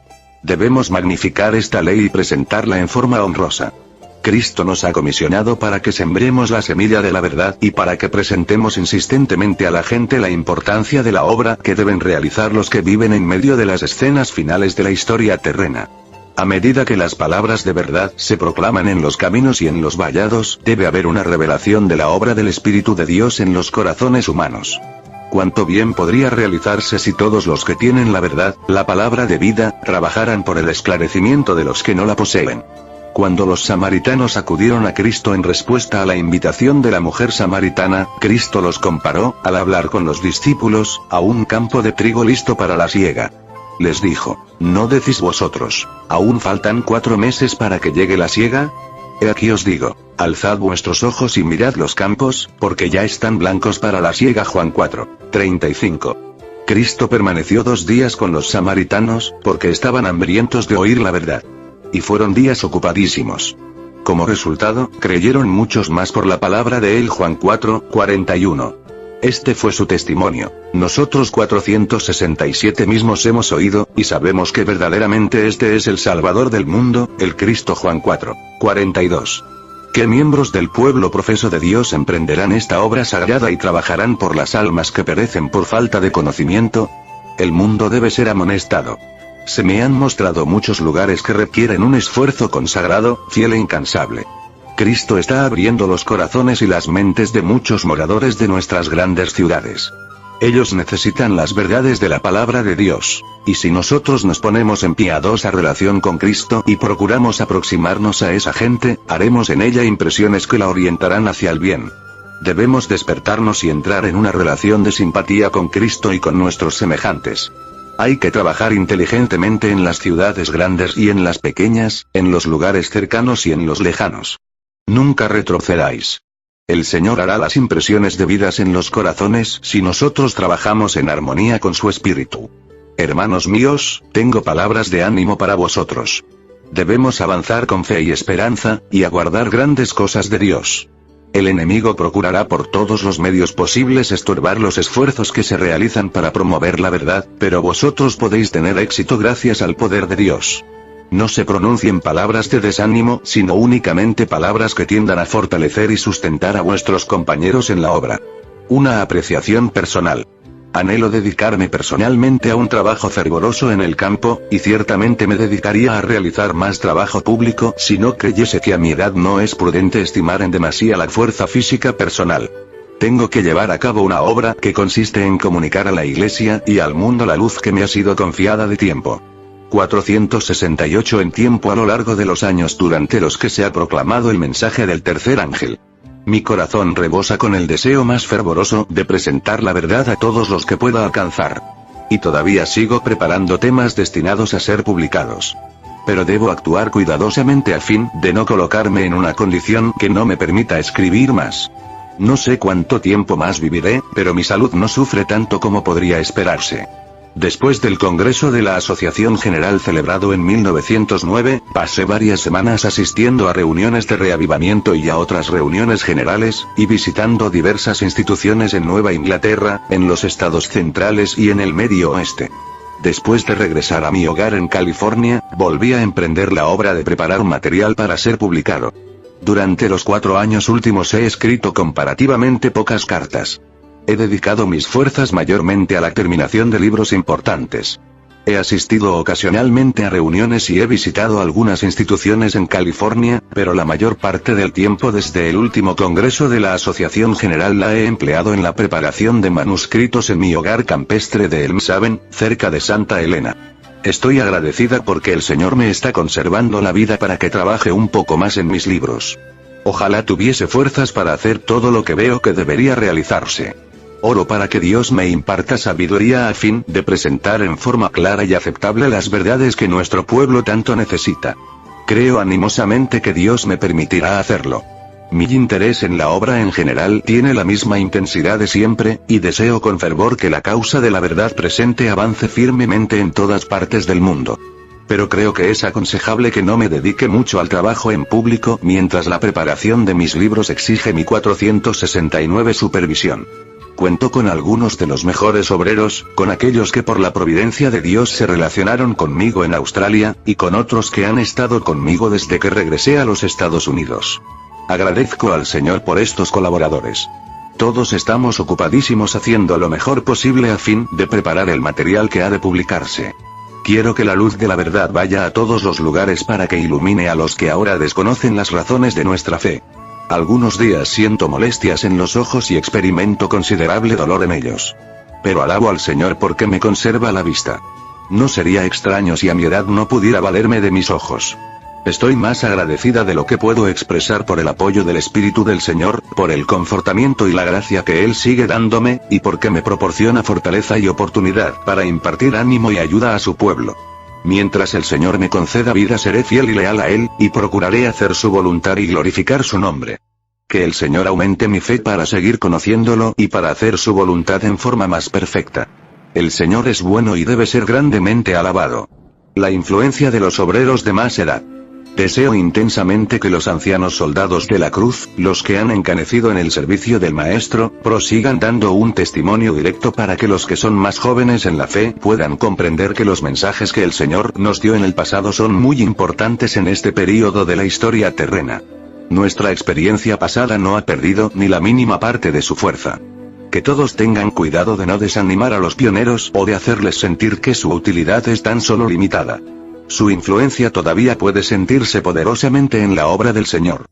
S1: Debemos magnificar esta ley y presentarla en forma honrosa. Cristo nos ha comisionado para que sembremos la semilla de la verdad y para que presentemos insistentemente a la gente la importancia de la obra que deben realizar los que viven en medio de las escenas finales de la historia terrena. A medida que las palabras de verdad se proclaman en los caminos y en los vallados, debe haber una revelación de la obra del Espíritu de Dios en los corazones humanos. Cuánto bien podría realizarse si todos los que tienen la verdad, la palabra de vida, trabajaran por el esclarecimiento de los que no la poseen. Cuando los samaritanos acudieron a Cristo en respuesta a la invitación de la mujer samaritana, Cristo los comparó, al hablar con los discípulos, a un campo de trigo listo para la siega. Les dijo: ¿no decís vosotros, aún faltan 4 meses para que llegue la siega? He aquí os digo, alzad vuestros ojos y mirad los campos, porque ya están blancos para la siega. Juan 4:35. Cristo permaneció 2 días con los samaritanos, porque estaban hambrientos de oír la verdad. Y fueron días ocupadísimos. Como resultado, creyeron muchos más por la palabra de él. Juan 4:41. Este fue su testimonio. Nosotros 467 mismos hemos oído, y sabemos que verdaderamente este es el Salvador del mundo, el Cristo. Juan 4:42. ¿Qué miembros del pueblo profeso de Dios emprenderán esta obra sagrada y trabajarán por las almas que perecen por falta de conocimiento? El mundo debe ser amonestado. Se me han mostrado muchos lugares que requieren un esfuerzo consagrado, fiel e incansable. Cristo está abriendo los corazones y las mentes de muchos moradores de nuestras grandes ciudades. Ellos necesitan las verdades de la palabra de Dios. Y si nosotros nos ponemos en piadosa relación con Cristo y procuramos aproximarnos a esa gente, haremos en ella impresiones que la orientarán hacia el bien. Debemos despertarnos y entrar en una relación de simpatía con Cristo y con nuestros semejantes. Hay que trabajar inteligentemente en las ciudades grandes y en las pequeñas, en los lugares cercanos y en los lejanos. Nunca retrocedáis. El Señor hará las impresiones debidas en los corazones si nosotros trabajamos en armonía con su espíritu. Hermanos míos, tengo palabras de ánimo para vosotros. Debemos avanzar con fe y esperanza, y aguardar grandes cosas de Dios. El enemigo procurará por todos los medios posibles estorbar los esfuerzos que se realizan para promover la verdad, pero vosotros podéis tener éxito gracias al poder de Dios. No se pronuncien palabras de desánimo, sino únicamente palabras que tiendan a fortalecer y sustentar a vuestros compañeros en la obra. Una apreciación personal. Anhelo dedicarme personalmente a un trabajo fervoroso en el campo, y ciertamente me dedicaría a realizar más trabajo público si no creyese que a mi edad no es prudente estimar en demasía la fuerza física personal. Tengo que llevar a cabo una obra que consiste en comunicar a la Iglesia y al mundo la luz que me ha sido confiada de tiempo. 468 en tiempo a lo largo de los años durante los que se ha proclamado el mensaje del tercer ángel. Mi corazón rebosa con el deseo más fervoroso de presentar la verdad a todos los que pueda alcanzar. Y todavía sigo preparando temas destinados a ser publicados. Pero debo actuar cuidadosamente a fin de no colocarme en una condición que no me permita escribir más. No sé cuánto tiempo más viviré, pero mi salud no sufre tanto como podría esperarse. Después del Congreso de la Asociación General celebrado en 1909, pasé varias semanas asistiendo a reuniones de reavivamiento y a otras reuniones generales, y visitando diversas instituciones en Nueva Inglaterra, en los estados centrales y en el Medio Oeste. Después de regresar a mi hogar en California, volví a emprender la obra de preparar material para ser publicado. Durante los 4 años últimos he escrito comparativamente pocas cartas. He dedicado mis fuerzas mayormente a la terminación de libros importantes. He asistido ocasionalmente a reuniones y he visitado algunas instituciones en California, pero la mayor parte del tiempo desde el último congreso de la Asociación General la he empleado en la preparación de manuscritos en mi hogar campestre de Elmshaven, cerca de Santa Elena. Estoy agradecida porque el Señor me está conservando la vida para que trabaje un poco más en mis libros. Ojalá tuviese fuerzas para hacer todo lo que veo que debería realizarse. Oro para que Dios me imparta sabiduría a fin de presentar en forma clara y aceptable las verdades que nuestro pueblo tanto necesita. Creo animosamente que Dios me permitirá hacerlo. Mi interés en la obra en general tiene la misma intensidad de siempre, y deseo con fervor que la causa de la verdad presente avance firmemente en todas partes del mundo. Pero creo que es aconsejable que no me dedique mucho al trabajo en público mientras la preparación de mis libros exige mi 469 supervisión. Cuento con algunos de los mejores obreros, con aquellos que por la providencia de Dios se relacionaron conmigo en Australia, y con otros que han estado conmigo desde que regresé a los Estados Unidos. Agradezco al Señor por estos colaboradores. Todos estamos ocupadísimos haciendo lo mejor posible a fin de preparar el material que ha de publicarse. Quiero que la luz de la verdad vaya a todos los lugares para que ilumine a los que ahora desconocen las razones de nuestra fe. Algunos días siento molestias en los ojos y experimento considerable dolor en ellos. Pero alabo al Señor porque me conserva la vista. No sería extraño si a mi edad no pudiera valerme de mis ojos. Estoy más agradecida de lo que puedo expresar por el apoyo del Espíritu del Señor, por el confortamiento y la gracia que Él sigue dándome, y porque me proporciona fortaleza y oportunidad para impartir ánimo y ayuda a su pueblo. Mientras el Señor me conceda vida seré fiel y leal a Él, y procuraré hacer su voluntad y glorificar su nombre. Que el Señor aumente mi fe para seguir conociéndolo y para hacer su voluntad en forma más perfecta. El Señor es bueno y debe ser grandemente alabado. La influencia de los obreros de más edad. Deseo intensamente que los ancianos soldados de la cruz, los que han encanecido en el servicio del Maestro, prosigan dando un testimonio directo para que los que son más jóvenes en la fe puedan comprender que los mensajes que el Señor nos dio en el pasado son muy importantes en este período de la historia terrena. Nuestra experiencia pasada no ha perdido ni la mínima parte de su fuerza. Que todos tengan cuidado de no desanimar a los pioneros o de hacerles sentir que su utilidad es tan solo limitada. Su influencia todavía puede sentirse poderosamente en la obra del Señor.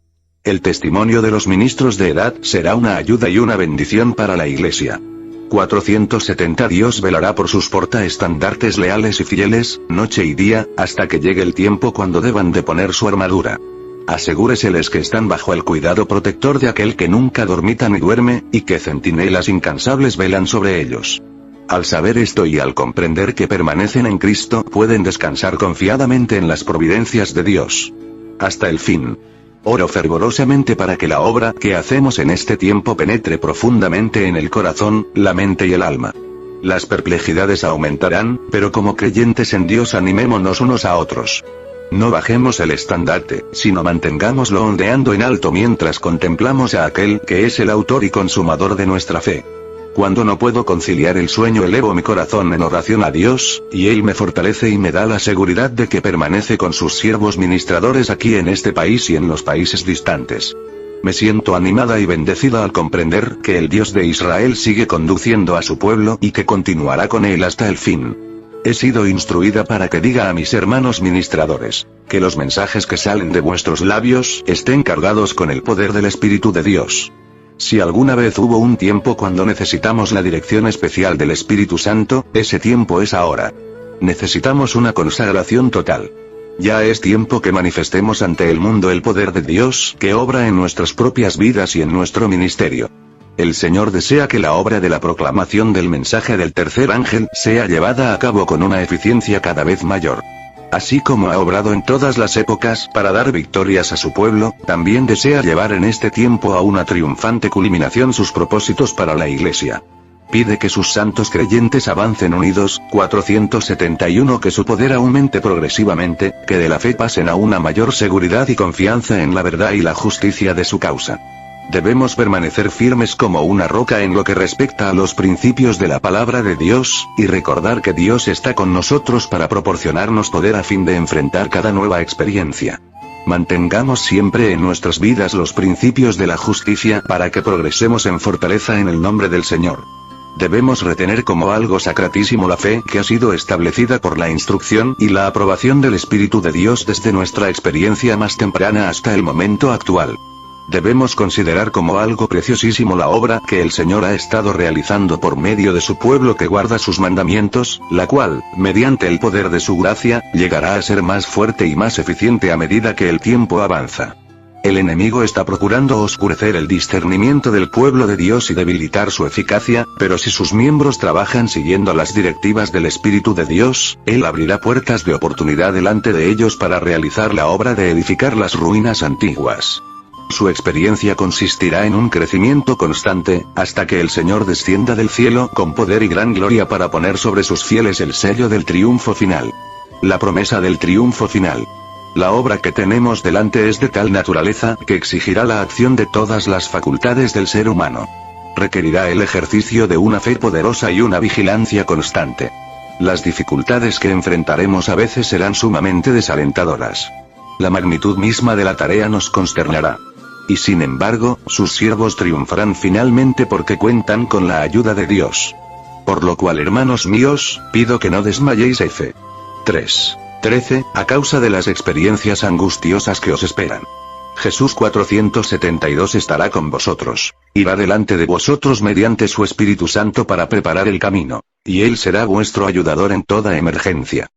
S1: El testimonio de los ministros de edad será una ayuda y una bendición para la Iglesia. 470 Dios velará por sus portaestandartes leales y fieles, noche y día, hasta que llegue el tiempo cuando deban de poner su armadura. Asegúreseles que están bajo el cuidado protector de aquel que nunca dormita ni duerme, y que centinelas incansables velan sobre ellos. Al saber esto y al comprender que permanecen en Cristo, pueden descansar confiadamente en las providencias de Dios. Hasta el fin. Oro fervorosamente para que la obra que hacemos en este tiempo penetre profundamente en el corazón, la mente y el alma. Las perplejidades aumentarán, pero como creyentes en Dios animémonos unos a otros. No bajemos el estandarte, sino mantengámoslo ondeando en alto mientras contemplamos a aquel que es el autor y consumador de nuestra fe. Cuando no puedo conciliar el sueño elevo mi corazón en oración a Dios, y Él me fortalece y me da la seguridad de que permanece con sus siervos ministradores aquí en este país y en los países distantes. Me siento animada y bendecida al comprender que el Dios de Israel sigue conduciendo a su pueblo y que continuará con él hasta el fin. He sido instruida para que diga a mis hermanos ministradores, que los mensajes que salen de vuestros labios estén cargados con el poder del Espíritu de Dios. Si alguna vez hubo un tiempo cuando necesitamos la dirección especial del Espíritu Santo, ese tiempo es ahora. Necesitamos una consagración total. Ya es tiempo que manifestemos ante el mundo el poder de Dios que obra en nuestras propias vidas y en nuestro ministerio. El Señor desea que la obra de la proclamación del mensaje del tercer ángel sea llevada a cabo con una eficiencia cada vez mayor. Así como ha obrado en todas las épocas para dar victorias a su pueblo, también desea llevar en este tiempo a una triunfante culminación sus propósitos para la Iglesia. Pide que sus santos creyentes avancen unidos, 471 que su poder aumente progresivamente, que de la fe pasen a una mayor seguridad y confianza en la verdad y la justicia de su causa. Debemos permanecer firmes como una roca en lo que respecta a los principios de la palabra de Dios, y recordar que Dios está con nosotros para proporcionarnos poder a fin de enfrentar cada nueva experiencia. Mantengamos siempre en nuestras vidas los principios de la justicia para que progresemos en fortaleza en el nombre del Señor. Debemos retener como algo sacratísimo la fe que ha sido establecida por la instrucción y la aprobación del Espíritu de Dios desde nuestra experiencia más temprana hasta el momento actual. Debemos considerar como algo preciosísimo la obra que el Señor ha estado realizando por medio de su pueblo que guarda sus mandamientos, la cual, mediante el poder de su gracia, llegará a ser más fuerte y más eficiente a medida que el tiempo avanza. El enemigo está procurando oscurecer el discernimiento del pueblo de Dios y debilitar su eficacia, pero si sus miembros trabajan siguiendo las directivas del Espíritu de Dios, Él abrirá puertas de oportunidad delante de ellos para realizar la obra de edificar las ruinas antiguas. Su experiencia consistirá en un crecimiento constante, hasta que el Señor descienda del cielo con poder y gran gloria para poner sobre sus fieles el sello del triunfo final. La promesa del triunfo final. La obra que tenemos delante es de tal naturaleza que exigirá la acción de todas las facultades del ser humano. Requerirá el ejercicio de una fe poderosa y una vigilancia constante. Las dificultades que enfrentaremos a veces serán sumamente desalentadoras. La magnitud misma de la tarea nos consternará. Y sin embargo, sus siervos triunfarán finalmente porque cuentan con la ayuda de Dios. Por lo cual, hermanos míos, pido que no desmayéis en fe. 3:13, a causa de las experiencias angustiosas que os esperan. Jesús 472 estará con vosotros. Irá delante de vosotros mediante su Espíritu Santo para preparar el camino. Y Él será vuestro ayudador en toda emergencia.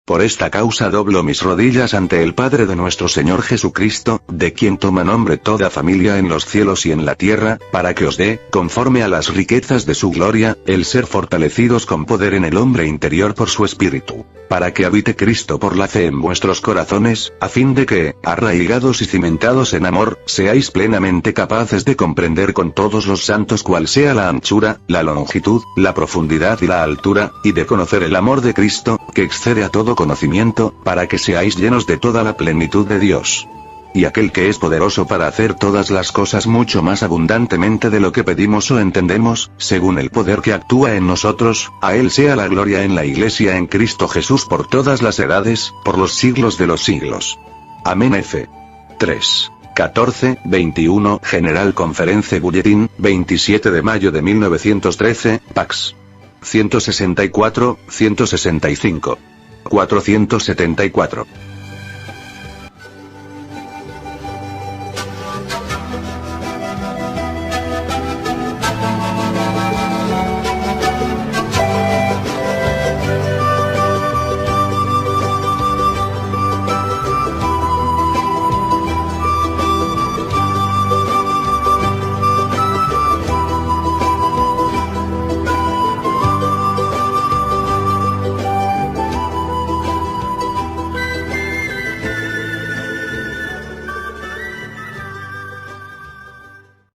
S1: Por esta causa doblo mis rodillas ante el Padre de nuestro Señor Jesucristo, de quien toma nombre toda familia en los cielos y en la tierra, para que os dé, conforme a las riquezas de su gloria, el ser fortalecidos con poder en el hombre interior por su Espíritu, para que habite Cristo por la fe en vuestros corazones, a fin de que, arraigados y cimentados en amor, seáis plenamente capaces de comprender con todos los santos cuál sea la anchura, la longitud, la profundidad y la altura, y de conocer el amor de Cristo, que excede a todo conocimiento, para que seáis llenos de toda la plenitud de Dios. Y aquel que es poderoso para hacer todas las cosas mucho más abundantemente de lo que pedimos o entendemos, según el poder que actúa en nosotros, a Él sea la gloria en la Iglesia en Cristo Jesús por todas las edades, por los siglos de los siglos. Amén. F. 3:14-21 General Conference Bulletin, 27 de mayo de 1913, Pax 164, 165. 474.